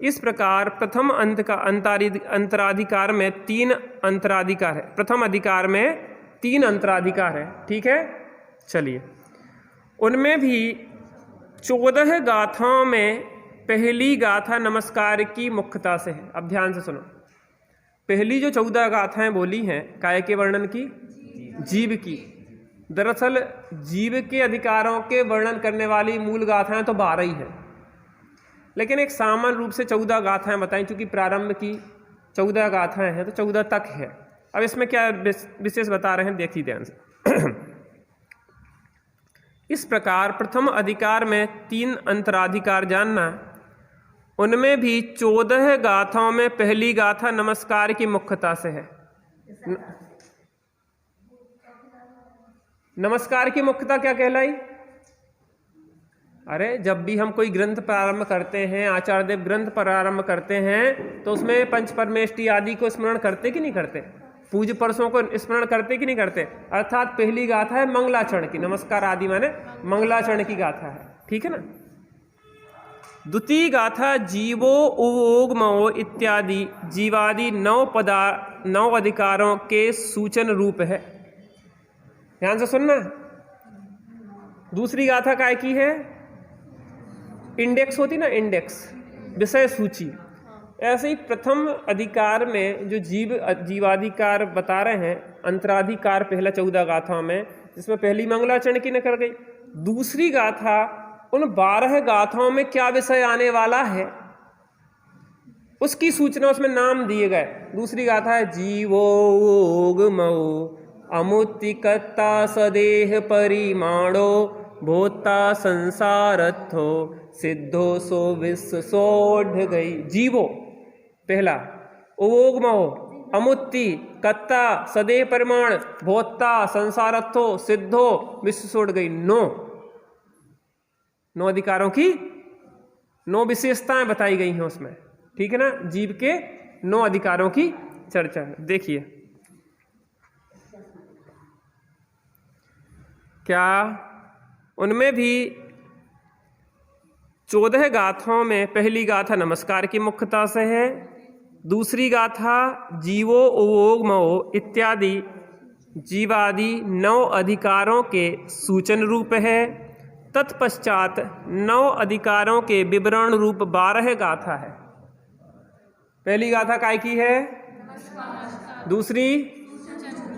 इस प्रकार प्रथम अंतराधिकार में 3 अंतराधिकार है। प्रथम अधिकार में 3 अंतराधिकार है, ठीक है। चलिए, उनमें भी 14 गाथाओं में पहली गाथा नमस्कार की मुख्यता से है। अब ध्यान से सुनो, पहली जो 14 गाथाएं बोली हैं काय के वर्णन की? जीव की। दरअसल जीव के अधिकारों के वर्णन करने वाली मूल गाथाएं तो 12 ही है, लेकिन एक सामान्य रूप से 14 गाथाएं बताई, क्योंकि प्रारंभ की 14 गाथाएं हैं तो 14 तक है। अब इसमें क्या विशेष बता रहे हैं, देखिए ध्यान से। इस प्रकार प्रथम अधिकार में 3 अंतराधिकार जानना। उनमें भी 14 गाथाओं में पहली गाथा नमस्कार की मुख्यता से है। नमस्कार की मुख्यता क्या कहलाई? अरे जब भी हम कोई ग्रंथ प्रारंभ करते हैं, आचार्य देव ग्रंथ प्रारंभ करते हैं, तो उसमें पंच परमेष्टि आदि को स्मरण करते कि नहीं करते? पूज्य परसों को स्मरण करते कि नहीं करते? अर्थात पहली गाथा है मंगलाचरण की, नमस्कार आदि माने मंगलाचरण की गाथा है, ठीक है ना। द्वितीय गाथा जीवो उवोगमो इत्यादि जीवादि 9 अधिकारों के सूचन रूप है। ध्यान से सुनना। दूसरी गाथा काय की है? इंडेक्स होती ना, इंडेक्स, विषय सूची। ऐसे ही प्रथम अधिकार में जो जीवाधिकार बता रहे हैं, अंतराधिकार पहला 14 गाथाओं में, जिसमें पहली मंगलाचरण की निकल गई। दूसरी गाथा उन 12 गाथाओं में क्या विषय आने वाला है उसकी सूचना, उसमें नाम दिए गए। दूसरी गाथा है जीवोगमो अमुत्तिकता सदेह परिमाणो भोता संसारथो सिद्धो सो विश्व सोढ़ गई। जीवो पहला, उवोगमो अमुत्ति कत्ता सदेह परिमाण भोता संसारथो सिद्धो विश्व सोढ़ गई। 9 अधिकारों की 9 विशेषताएं बताई गई हैं उसमें, ठीक है ना। जीव के 9 अधिकारों की चर्चा है। देखिए क्या उनमें भी 14 गाथाओं में पहली गाथा नमस्कार की मुख्यता से है, दूसरी गाथा जीवो उवोगमो इत्यादि जीवादि 9 अधिकारों के सूचन रूप है। तत्पश्चात 9 अधिकारों के विवरण रूप 12 गाथा है। पहली गाथा काय की है? दूसरी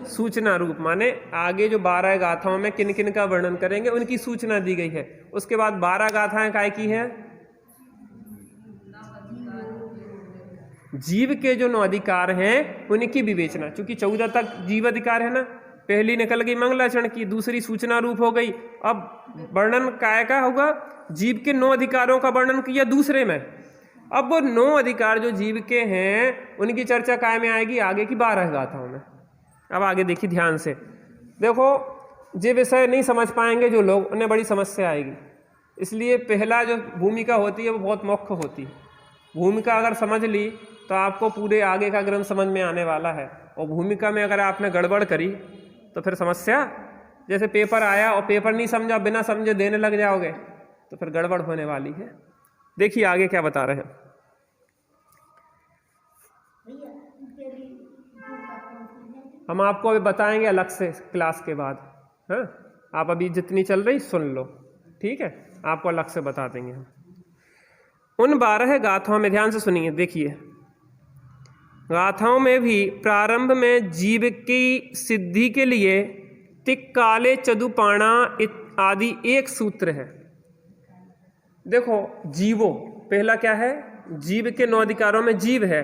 सूचना रूप, माने आगे जो 12 गाथाओं में किन किन का वर्णन करेंगे उनकी सूचना दी गई है। उसके बाद 12 गाथाएं काय की है? जीव के जो 9 अधिकार हैं उनकी विवेचना। चूंकि 14 तक जीव अधिकार है ना, पहली निकल गई मंगलाचरण की, दूसरी सूचना रूप हो गई। अब वर्णन काय का होगा? जीव के 9 अधिकारों का वर्णन किया दूसरे में। अब वो 9 अधिकार जो जीव के हैं उनकी चर्चा काय में आएगी? आगे की 12 गाथाओं में। अब आगे देखिए ध्यान से, देखो ये विषय नहीं समझ पाएंगे जो लोग, उन्हें बड़ी समस्या आएगी। इसलिए पहला जो भूमिका होती है वो बहुत मुख्य होती है। भूमिका अगर समझ ली तो आपको पूरे आगे का ग्रंथ समझ में आने वाला है, और भूमिका में अगर आपने गड़बड़ करी तो फिर समस्या, जैसे पेपर आया और पेपर नहीं समझा, बिना समझे देने लग जाओगे तो फिर गड़बड़ होने वाली है। देखिए आगे क्या बता रहे हैं। हम आपको अभी बताएंगे अलग से क्लास के बाद, हाँ। आप अभी जितनी चल रही सुन लो, ठीक है, आपको अलग से बता देंगे हम। उन 12 गाथाओं में ध्यान से सुनिए, देखिए गाथाओं में भी प्रारंभ में जीव की सिद्धि के लिए तिक्काले चदुपाणा आदि एक सूत्र है। देखो जीवो पहला क्या है? जीव के 9 अधिकारों में जीव है,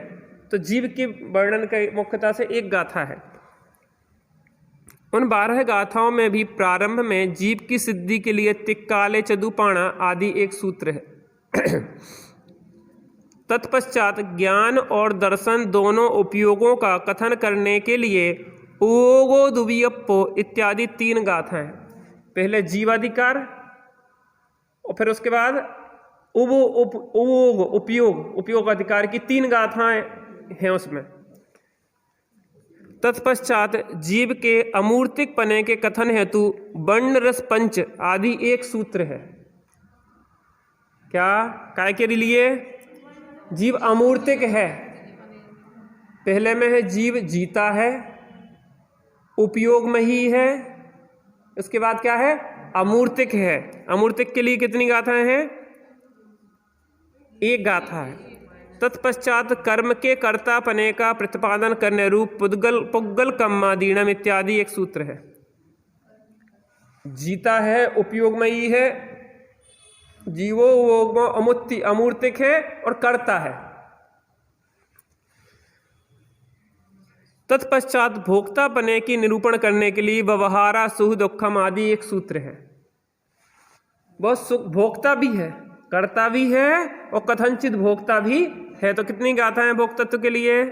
तो जीव के वर्णन की मुख्यता से एक गाथा है। उन 12 गाथाओं में भी प्रारंभ में जीव की सिद्धि के लिए तिक्काले चदुपाणा आदि एक सूत्र है। तत्पश्चात ज्ञान और दर्शन दोनों उपयोगों का कथन करने के लिए उवोगो दुवियप्पो इत्यादि 3 गाथाएं। पहले जीवाधिकार और फिर उसके बाद उपयोग अधिकार की 3 गाथाएं हैं उसमें। तत्पश्चात जीव के अमूर्तिक पने के कथन हेतु वर्ण रस पंच आदि एक सूत्र है। क्या काय के लिए? जीव अमूर्तिक है। पहले में है जीव जीता है, उपयोग में ही है, इसके बाद क्या है? अमूर्तिक है। अमूर्तिक के लिए कितनी गाथाएं हैं? एक गाथा है। तत्पश्चात कर्म के कर्तापने का प्रतिपादन करने रूप पुद्गल कम्मादीनम इत्यादि एक सूत्र है। जीता है, उपयोगमयी है, जीवो अमुत्ति अमूर्तिक है और कर्ता है। तत्पश्चात भोक्तापने की निरूपण करने के लिए व्यवहारा सुख दुखम आदि एक सूत्र है। बहुत सुख भोक्ता भी है, कर्ता भी है और कथनचित भोक्ता भी है। तो कितनी गाथाएं भोक्तत्व के लिए?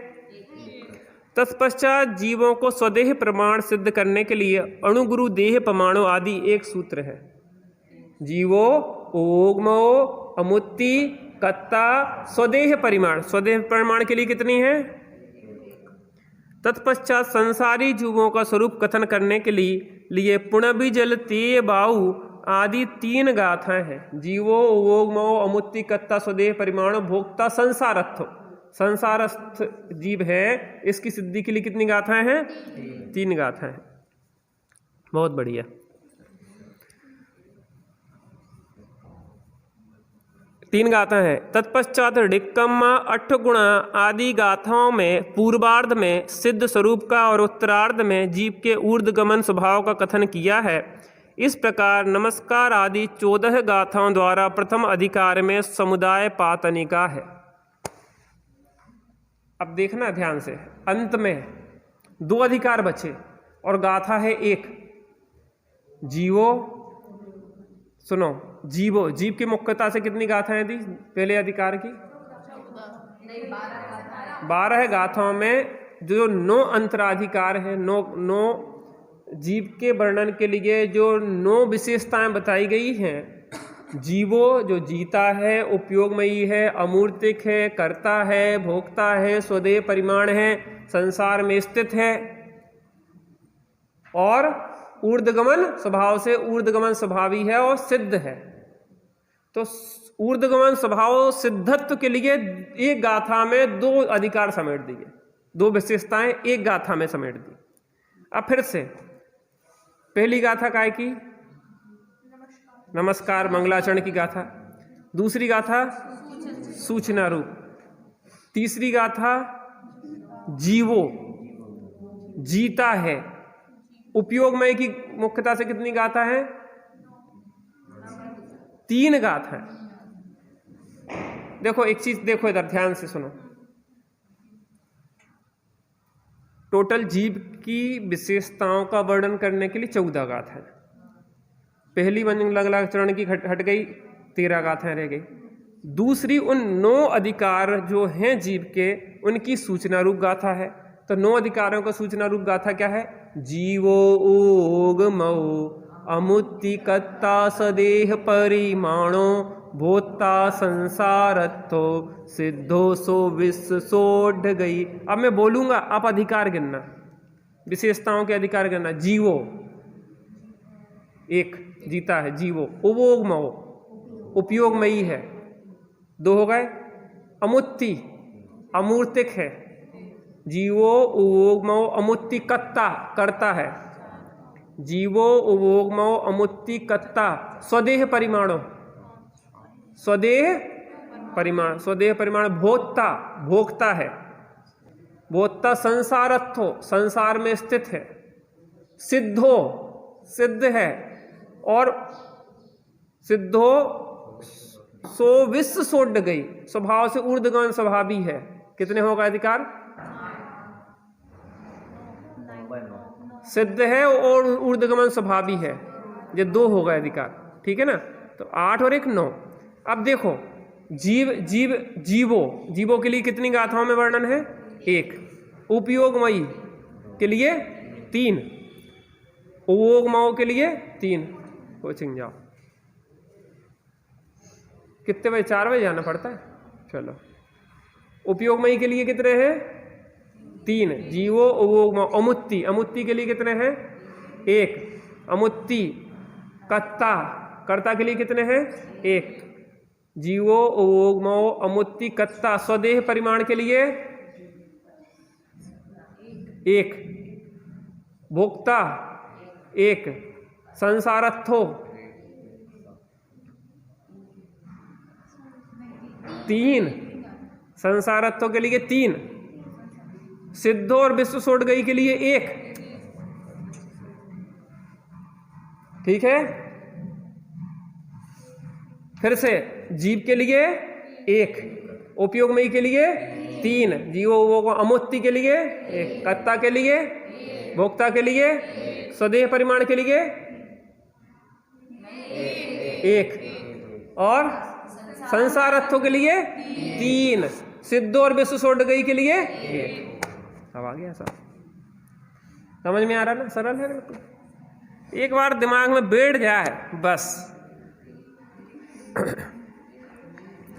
तत्पश्चात जीवों को स्वदेह प्रमाण सिद्ध करने के लिए अणुगुरु देह प्रमाणों आदि एक सूत्र है। जीवो ओग्मो अमुत्ति कत्ता स्वदेह परिमाण। स्वदेह परिमाण के लिए कितनी है? तत्पश्चात संसारी जीवों का स्वरूप कथन करने के लिए पुणबी जल तेय बाहु आदि 3 गाथाएं हैं। जीवो ओग्मो अमुत्ति कत्ता स्वदेह परिमाण भोक्ता संसारस्थ। संसारस्थ जीव है, इसकी सिद्धि के लिए कितनी गाथाएं हैं? 3 गाथाएं हैं। बहुत बढ़िया। तीन गाथा है। तत्पश्चात ऋक्कम्मा 8 गुणा आदि गाथाओं में पूर्वार्ध में सिद्ध स्वरूप का और उत्तरार्ध में जीव के ऊर्ध्वगमन स्वभाव का कथन किया है। इस प्रकार नमस्कार आदि 14 गाथाओं द्वारा प्रथम अधिकार में समुदाय पातनिका है। अब देखना ध्यान से, अंत में 2 अधिकार बचे और गाथा है 1। जीवो, सुनो, जीवो, जीव की मुख्यता से कितनी गाथाएं थी पहले अधिकार की? 12 गाथाओं में जो 9 अंतराधिकार है, 9 जीव के वर्णन के लिए जो 9 विशेषताएं बताई गई हैं। जीवो जो जीता है, उपयोगमयी है, अमूर्तिक है, कर्ता है, भोक्ता है, स्वदेह परिमाण है, संसार में स्थित है और ऊर्ध्वगमन स्वभाव से ऊर्ध्वगमन स्वभावी है और सिद्ध है। तो ऊर्ध्वगमन स्वभाव सिद्धत्व के लिए एक गाथा में 2 अधिकार समेट दिए, 2 विशेषताएं एक गाथा में समेट दी। अब फिर से पहली गाथा काय की? नमस्कार मंगलाचरण की गाथा। दूसरी गाथा सूचना रूप। तीसरी गाथा जीवो जीता है। उपयोगमय की मुख्यता से कितनी गाथा है? 3 गाथा है। देखो एक चीज देखो, इधर ध्यान से सुनो। टोटल जीव की विशेषताओं का वर्णन करने के लिए 14 गाथा है। पहली मंगलाचरण की हट गई, 13 गाथाएं रह गई। दूसरी उन 9 अधिकार जो हैं जीव के, उनकी सूचना रूप गाथा है। तो 9 अधिकारों का सूचना रूप गाथा क्या है? जीवो ओग्मो अमुत्ति कत्ता सदेह परिमाणो भोक्ता संसारत्थो सिद्धो सो विश्व सोढ़ गई। अब मैं बोलूंगा, आप अधिकार गिनना, विशेषताओं के अधिकार गिनना। जीवो 1 जीता है, जीवो। उवोग्मो उपयोगमयी है, 2 हो गए। अमुत्ति अमूर्तिक है। जीवो उवोग्मो अमुत्ति कत्ता करता है। जीवो उवोग्मो अमुत्ति कत्ता स्वदेह परिमाणो, स्वदेह परिमाण, स्वदेह परिमाण भोक्ता भोक्ता है। भोक्ता संसारत्थो संसार में स्थित है। सिद्धो सिद्ध है और सिद्धो सो विश्व सोढ़ गई, स्वभाव से ऊर्ध्वगमन स्वभावी है। कितने होगा अधिकार? सिद्ध है और ऊर्ध्वगमन स्वभावी है, ये 2 हो गए अधिकार। ठीक है ना? तो 8 और 1 9। अब देखो जीवो के लिए कितनी गाथाओं में वर्णन है? 1। उपयोगमयी के लिए 3। उवोग्मो के लिए 3। कोचिंग जाओ। कितने बजे? 4 बजे जाना पड़ता है। चलो, उपयोगमयी के लिए कितने हैं? 3। जीवो उवोग्मो अमुत्ति, अमुत्ति के लिए कितने हैं? 1। अमुत्ति कत्ता, कर्ता के लिए कितने हैं? 1। जीवो उवोग्मो अमुत्ति कत्ता स्वदेह परिमाण के लिए 1। भोक्ता 1। संसारत्थो 3। संसारत्व के लिए 3। सिद्धो और विश्व सोढ़ गई के लिए 1। ठीक है? फिर से जीव के लिए 1, उपयोगमयी के लिए 3, जीवो वो अमुत्ति के लिए 1, कर्ता के लिए, भोक्ता के लिए, स्वदेह परिमाण के लिए 1 और संसारत्व के लिए 3, सिद्धो और विश्व सोढ़ गई के लिए 1। अब आ गया सब समझ में आ रहा ना? सरल है बिल्कुल। एक बार दिमाग में बैठ जाए बस।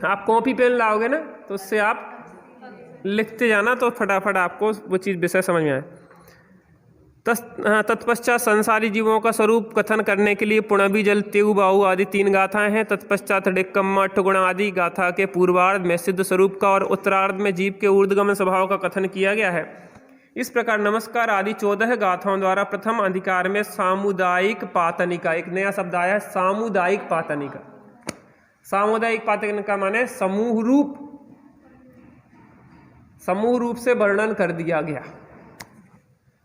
आप कॉपी पेन लाओगे ना तो उससे आप लिखते जाना तो फटाफट आपको वो चीज़ विषय समझ में आए। तत्पश्चात संसारी जीवों का स्वरूप कथन करने के लिए पुणबी जल तेउ बाहु आदि 3 गाथाएं हैं। तत्पश्चात डिक्कम्मा अट्ठगुण आदि गाथा के पूर्वार्ध में सिद्ध स्वरूप का और उत्तरार्ध में जीव के ऊर्ध्वगमन स्वभाव का कथन किया गया है। इस प्रकार नमस्कार आदि 14 गाथाओं द्वारा प्रथम अधिकार में सामुदायिक पातनिका, एक नया शब्द आया है, सामुदायिक पातनिका। सामुदायिक पातनिका माने समूह रूप से वर्णन कर दिया गया।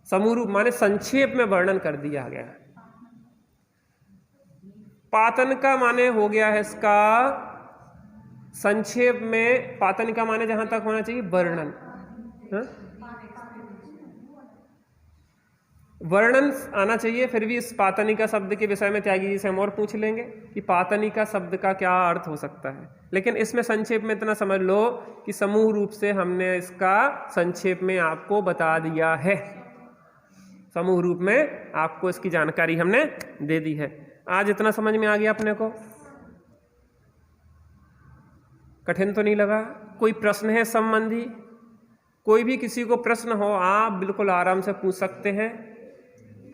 समूह रूप माने संक्षेप में वर्णन कर दिया गया। पातनिका माने हो गया है इसका संक्षेप में, पातनिका माने जहां तक होना चाहिए वर्णन, वर्णन आना चाहिए। फिर भी इस पातनिका शब्द के विषय में त्यागी जी से हम और पूछ लेंगे कि पातनिका शब्द का क्या अर्थ हो सकता है, लेकिन इसमें संक्षेप में इतना समझ लो कि समूह रूप से हमने इसका संक्षेप में आपको बता दिया है। समूह रूप में आपको इसकी जानकारी हमने दे दी है। आज इतना समझ में आ गया अपने को? कठिन तो नहीं लगा? कोई प्रश्न है संबंधी? कोई भी किसी को प्रश्न हो आप बिल्कुल आराम से पूछ सकते हैं।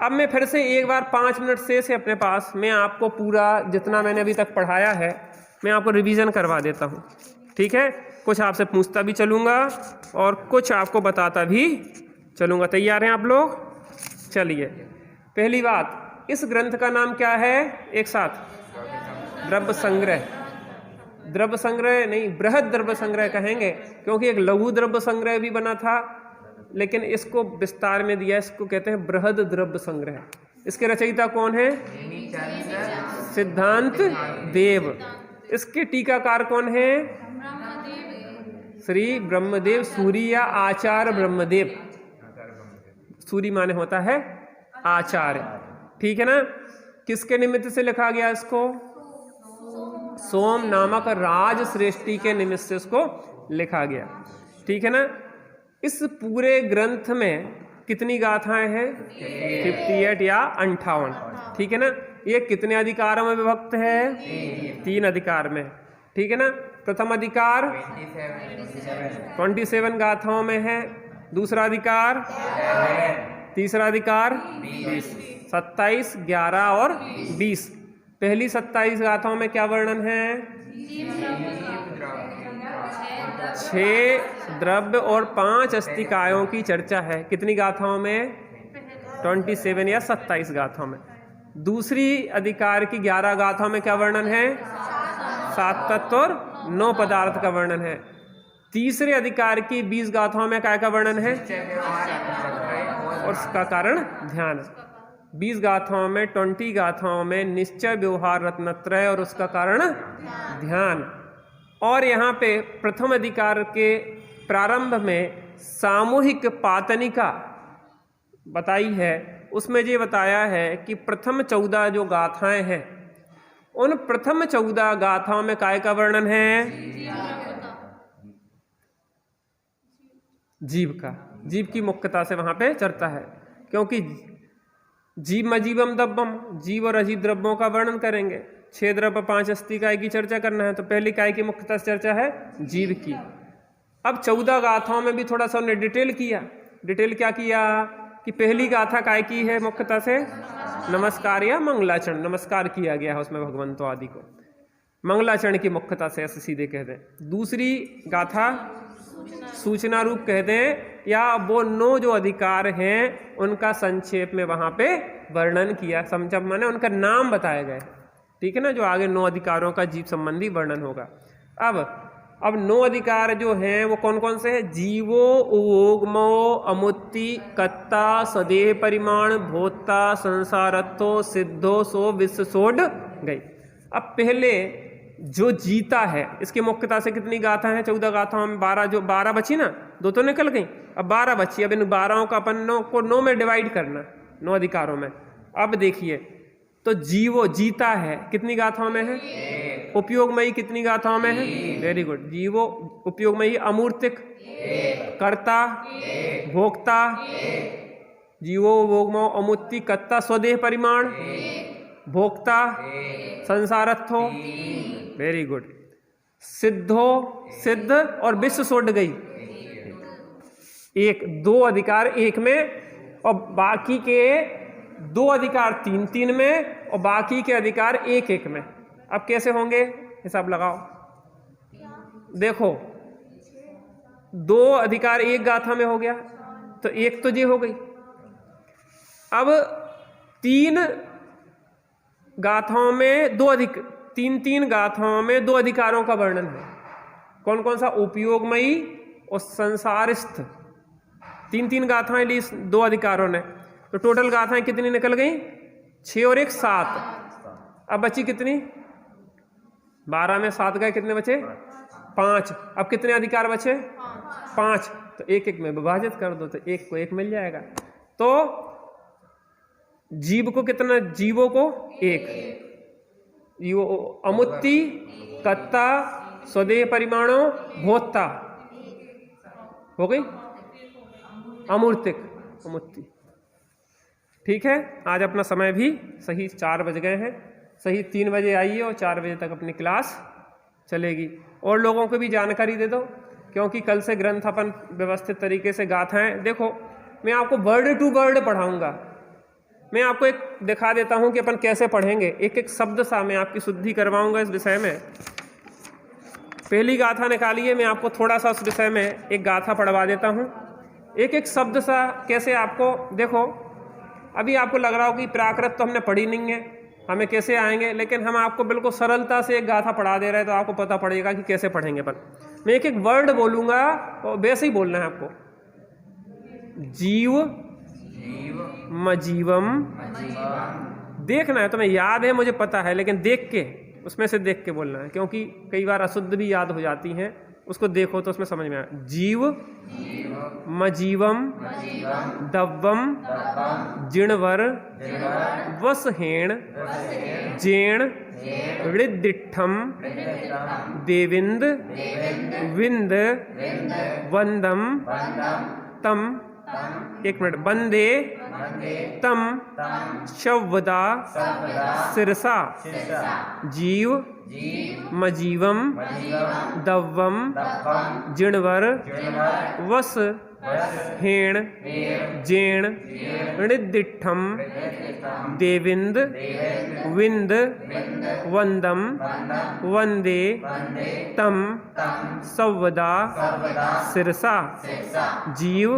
अब मैं फिर से एक बार 5 मिनट से अपने पास मैं आपको पूरा जितना मैंने अभी तक पढ़ाया है मैं आपको रिवीजन करवा देता हूँ, ठीक है? कुछ आपसे पूछता भी चलूँगा और कुछ आपको बताता भी चलूँगा। तैयार हैं आप लोग? चलिए, पहली बात, इस ग्रंथ का नाम क्या है? एक साथ, द्रव्य संग्रह। द्रव्य संग्रह नहीं, बृहद द्रव्य संग्रह कहेंगे, क्योंकि एक लघु द्रव्य संग्रह भी बना था, लेकिन इसको विस्तार में दिया, इसको कहते हैं बृहद द्रव्य संग्रह। इसके रचयिता कौन है? सिद्धांत देव। इसके टीकाकार कौन है? श्री ब्रह्मदेव सूरी या आचार्य ब्रह्मदेव। सूरी माने होता है आचार्य, ठीक है ना? किसके निमित्त से लिखा गया इसको? सोम नामक राज श्रेष्ठी के निमित्त से इसको लिखा गया, ठीक है ना? इस पूरे ग्रंथ में कितनी गाथाएं हैं? 58 या 58, ठीक है ना? ये कितने अधिकारों में विभक्त है? 3 अधिकार में, ठीक है ना? प्रथम अधिकार 27 गाथाओं में है, दूसरा अधिकार, तीसरा अधिकार 20, 27, 11 और 20। पहली 27 गाथाओं में क्या वर्णन है? 6 द्रव्य और 5 अस्तिकायों की चर्चा है। कितनी गाथाओं में? 27 या 27 गाथाओं में। दूसरी अधिकार की 11 गाथाओं में क्या वर्णन है? 7 तत्व और 9 पदार्थ का वर्णन है। तीसरे अधिकार की 20 गाथाओं में क्या का वर्णन है? और उसका कारण ध्यान। 20 गाथाओं में, 20 गाथाओं में निश्चय व्यवहार रत्नत्रय और उसका कारण ध्यान। और यहाँ पे प्रथम अधिकार के प्रारंभ में सामूहिक पातनिका बताई है, उसमें ये बताया है कि प्रथम 14 जो गाथाएं हैं उन प्रथम 14 गाथाओं में काय का वर्णन है? जीव का, जीव की मुख्यता से वहां पे चर्चा है, क्योंकि जीव मजीवम दब्बम, जीव और अजीव द्रव्यों का वर्णन करेंगे। 6 द्रव्य 5 अस्तिकाय की चर्चा करना है, तो पहली काय की मुख्यता से चर्चा है? जीव की। अब 14 गाथाओं में भी थोड़ा सा उन्हें डिटेल किया। डिटेल क्या किया कि पहली गाथा काय की है मुख्यता से? नमस्कार या मंगलाचरण, नमस्कार किया गया है उसमें भगवंतों आदि को, मंगलाचरण की मुख्यता से ऐसे सीधे कह दें। दूसरी गाथा सूचना रूप कह दें, या वो 9 जो अधिकार हैं उनका संक्षेप में वहां पे वर्णन किया, समझ माने उनका नाम बताए गए, ठीक है ना? जो आगे 9 अधिकारों का जीव संबंधी वर्णन होगा। अब 9 अधिकार जो हैं वो कौन कौन से हैं? जीवो, उवोग्मो, अमुत्ति, कत्ता, सदेह परिमाण, भोक्ता, संसारत्तो, सिद्धो, सो विश्व सोड गई। अब पहले जो जीता है इसकी मुख्यता से कितनी गाथा है? 14 गाथाओं में 12 बची ना, 2 तो निकल गई, अब 12 बची। अब इन 12 का अपन 9 में डिवाइड करना, 9 अधिकारों में। अब देखिए, तो जीवो जीता है कितनी गाथाओं में है? उपयोगमयी कितनी गाथाओं में है? Very good. जीवो उपयोगमयी अमूर्तिक, कर्ता, भोक्ता, जीवो भोगमो अमुत्ति, कत्ता, स्वदेह परिमाण, भोक्ता, संसारत्थो, वेरी गुड। सिद्धो, सिद्ध और विश्व सोड गई एक, दो अधिकार एक में और बाकी के दो अधिकार तीन तीन में और बाकी के अधिकार एक एक में। अब कैसे होंगे हिसाब लगाओ। देखो दो अधिकार एक गाथा में हो गया तो एक तो ये हो गई। अब तीन गाथाओं में तीन तीन गाथाओं में दो अधिकारों का वर्णन है। कौन कौन सा? उपयोगमयी और संसारिस्थ। तीन तीन गाथाएं ली दो अधिकारों ने, तो टोटल गाथाएं कितनी निकल गई? 6 और 1 7। अब बची कितनी? 12 में 7 गए, कितने बचे? 5। अब कितने अधिकार बचे? 5। तो एक एक में विभाजित कर दो तो एक को एक मिल जाएगा। तो जीव को कितना? जीवों को एक। अमुत्ति, कत्ता, स्वदेह परिमाणों, भोक्ता हो गई। अमूर्तिक, अमुत्ति। ठीक है, आज अपना समय भी सही 4 बज गए हैं। सही 3 बजे आइए और 4 बजे तक अपनी क्लास चलेगी। और लोगों को भी जानकारी दे दो, क्योंकि कल से ग्रंथ अपन व्यवस्थित तरीके से गाथाएं। देखो मैं आपको वर्ड टू वर्ड पढ़ाऊंगा। मैं आपको एक दिखा देता हूं कि अपन कैसे पढ़ेंगे। एक एक शब्द सा मैं आपकी शुद्धि करवाऊंगा इस विषय में। पहली गाथा निकालिए, मैं आपको थोड़ा सा उस विषय में एक गाथा पढ़वा देता हूं। एक एक शब्द सा कैसे आपको, देखो अभी आपको लग रहा हो कि प्राकृत तो हमने पढ़ी नहीं है, हमें कैसे आएंगे, लेकिन हम आपको बिल्कुल सरलता से एक गाथा पढ़ा दे रहे हैं तो आपको पता पड़ेगा कि कैसे पढ़ेंगे अपन। मैं एक एक वर्ड बोलूंगा और वैसे ही बोलना है आपको। जीव, मजीवम। देखना है, तुम्हें याद है मुझे पता है, लेकिन देख के, उसमें से देख के बोलना है, क्योंकि कई बार अशुद्ध भी याद हो जाती हैं। उसको देखो तो उसमें समझ में आए। जीव, मजीवम, दव्वम, जिणवर, वसहेण, जेण, ऋद्दिठम, देविंद, विंद, वंदम, तम, एक मिनट, वंदे, तम, शव्वदा, सिरसा। जीव, मजीवम, दव्वम, जिणवर, वस, हेण, जेण, ऋद्दिठम, देविंद, विंद, वंदम, वंदे, तम, सव्वदा, सिरसा। जीव,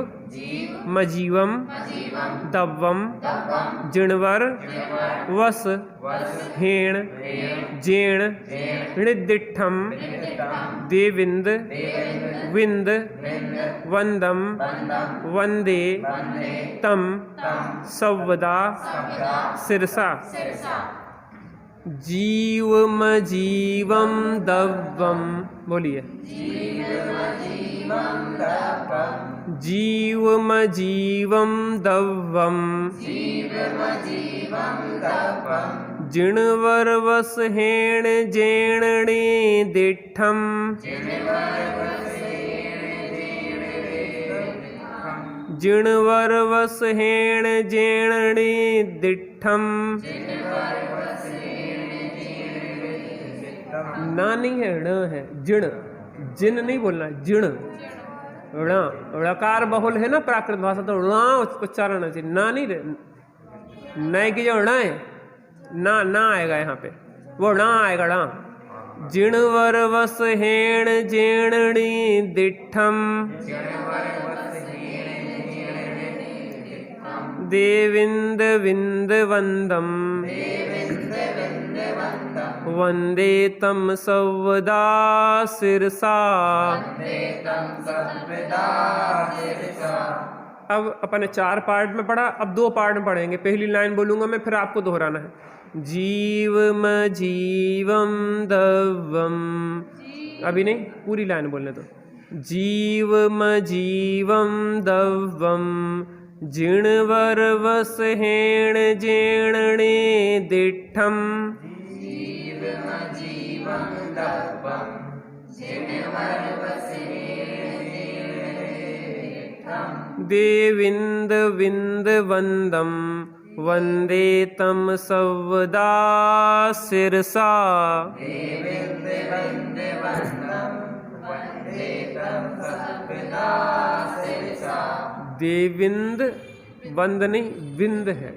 मजीवम, दव्वम, जिणवर, वस, हेण, जेण, ऋद्दिठम, देविंद, विंद, वंदम, वंदे, तम, सव्वदा, सिरसा। जीवमजीवम दव्वम, बोलिए। जीवमजीवम दव्वम, जिणवरवसहेण जेणणे दिठम, जिणवरवसहेण जेणणे दिठम। ना नहीं है, ण है। जिण, जिन नहीं बोलना, जिण। ण, णकार बहुल है ना प्राकृत भाषा, तो ण उच्चारण है, ना नहीं रे। नए की जो ण है, ना आएगा यहाँ पे, वो ण आएगा, ण। जिणवरवसहेण जेणणे दिठम, देविंद विंद वंदम, वंदे तम सव्वदा सिरसा। अब अपन ने 4 पार्ट में पढ़ा, अब 2 पार्ट में पढ़ेंगे। पहली लाइन बोलूंगा मैं, फिर आपको दोहराना है। जीवमजीवम दव्वम, अभी नहीं, पूरी लाइन बोलने दो। जीवमजीवम दव्वम, जिणवरवसहेण जेणणे दिठम, देविंद विंद वंदम, वंदे तम सर्वदा शिरसा। देविंद बंद नहीं, विंद है।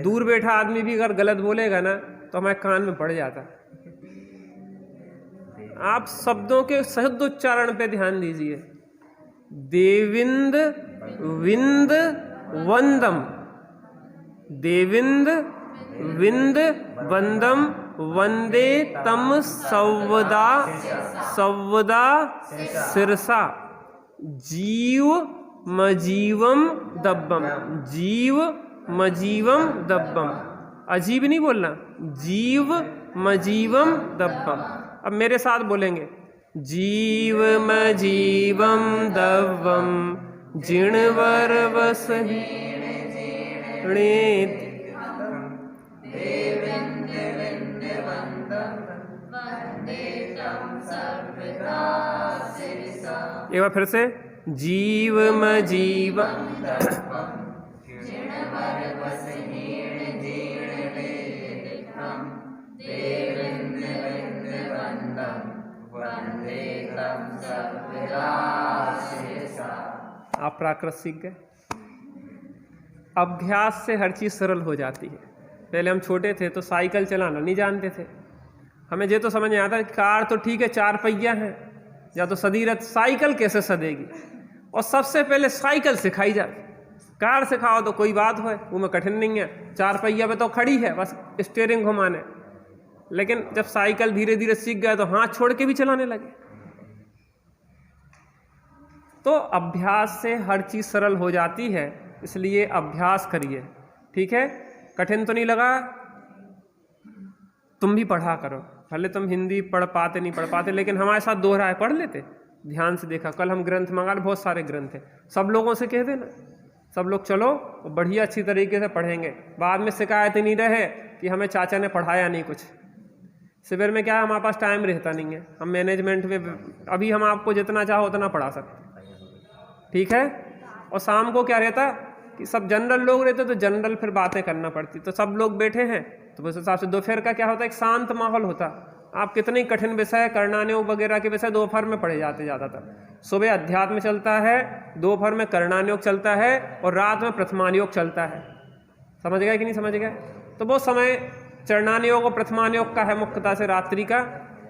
दूर बैठा आदमी भी अगर गलत बोलेगा ना तो हमारे कान में पड़ जाता। आप शब्दों के सही उच्चारण पे ध्यान दीजिए। देविंद विंद वंदम, देविंद विंद वंदम, वंदे तम सर्वदा सर्वदा शिरसा। जीव मजीवम दब्बम, जीव मजीवम दब्बम। अजीब नहीं बोलना, जीव मजीवम दब्बम। अब मेरे साथ बोलेंगे, जीव मजीवम दब्बम, जिणवर वसहीणेत। एक बार फिर से, जीव मजीव आप प्राकृत सीख गए। अभ्यास से हर चीज़ सरल हो जाती है। पहले हम छोटे थे तो साइकिल चलाना नहीं जानते थे, हमें ये तो समझ नहीं आता कार तो ठीक है 4 पहिया है, या तो सदीरत, साइकिल कैसे सदेगी। और सबसे पहले साइकिल सिखाई जाती। कार सिखाओ तो कोई बात हो, वो में कठिन नहीं है, 4 पहिया पे तो खड़ी है, बस स्टीयरिंग घुमाने। लेकिन जब साइकिल धीरे धीरे सीख गए तो हाथ छोड़ के भी चलाने लगे। तो अभ्यास से हर चीज़ सरल हो जाती है, इसलिए अभ्यास करिए, ठीक है। कठिन तो नहीं लगा, तुम भी पढ़ा करो। भले तुम हिंदी पढ़ पाते नहीं पढ़ पाते, लेकिन हमारे साथ दोहराए पढ़ लेते। ध्यान से देखा, कल हम ग्रंथ मंगा, बहुत सारे ग्रंथ हैं, सब लोगों से कह देना, सब लोग चलो बढ़िया अच्छी तरीके से पढ़ेंगे। बाद में शिकायत नहीं रहे कि हमें चाचा ने पढ़ाया नहीं कुछ। शिविर में क्या है, हमारे पास टाइम रहता नहीं है, हम मैनेजमेंट में अभी हम आपको जितना चाहो उतना पढ़ा सकते, ठीक है। और शाम को क्या रहता कि सब जनरल लोग रहते, तो जनरल फिर बातें करना पड़ती, तो सब लोग बैठे हैं तो उस हिसाब से दोपहर का क्या होता है, एक शांत माहौल होता। आप कितने कठिन विषय, करणान्योग वगैरह के विषय दोपहर में पढ़े जाते ज़्यादातर। सुबह अध्यात्म चलता है, दोपहर में करणान्योग चलता है, और रात में प्रथमान्योग चलता है। समझ गए कि नहीं समझ गए? तो वो समय चरणान्योग और प्रथमान्योग का है मुख्यतः से रात्रि का,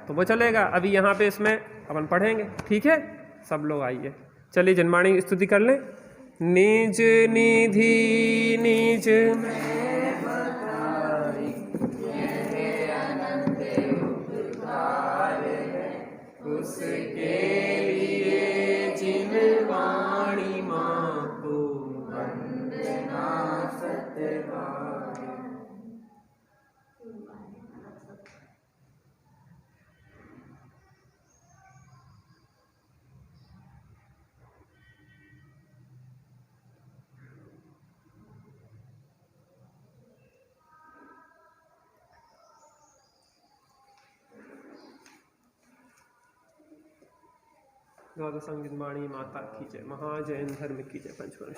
तो वो चलेगा। अभी यहाँ पे इसमें अपन पढ़ेंगे, ठीक है। सब लोग आइए, चलिए जनवाणी स्तुति कर लें। निज निधि निज उसके लिए जिनवाणी माँ को वंदना सतबार। द्वादश संगीत वाणी माता की जय, महाजैन धर्म की जय, पंचवर्ण।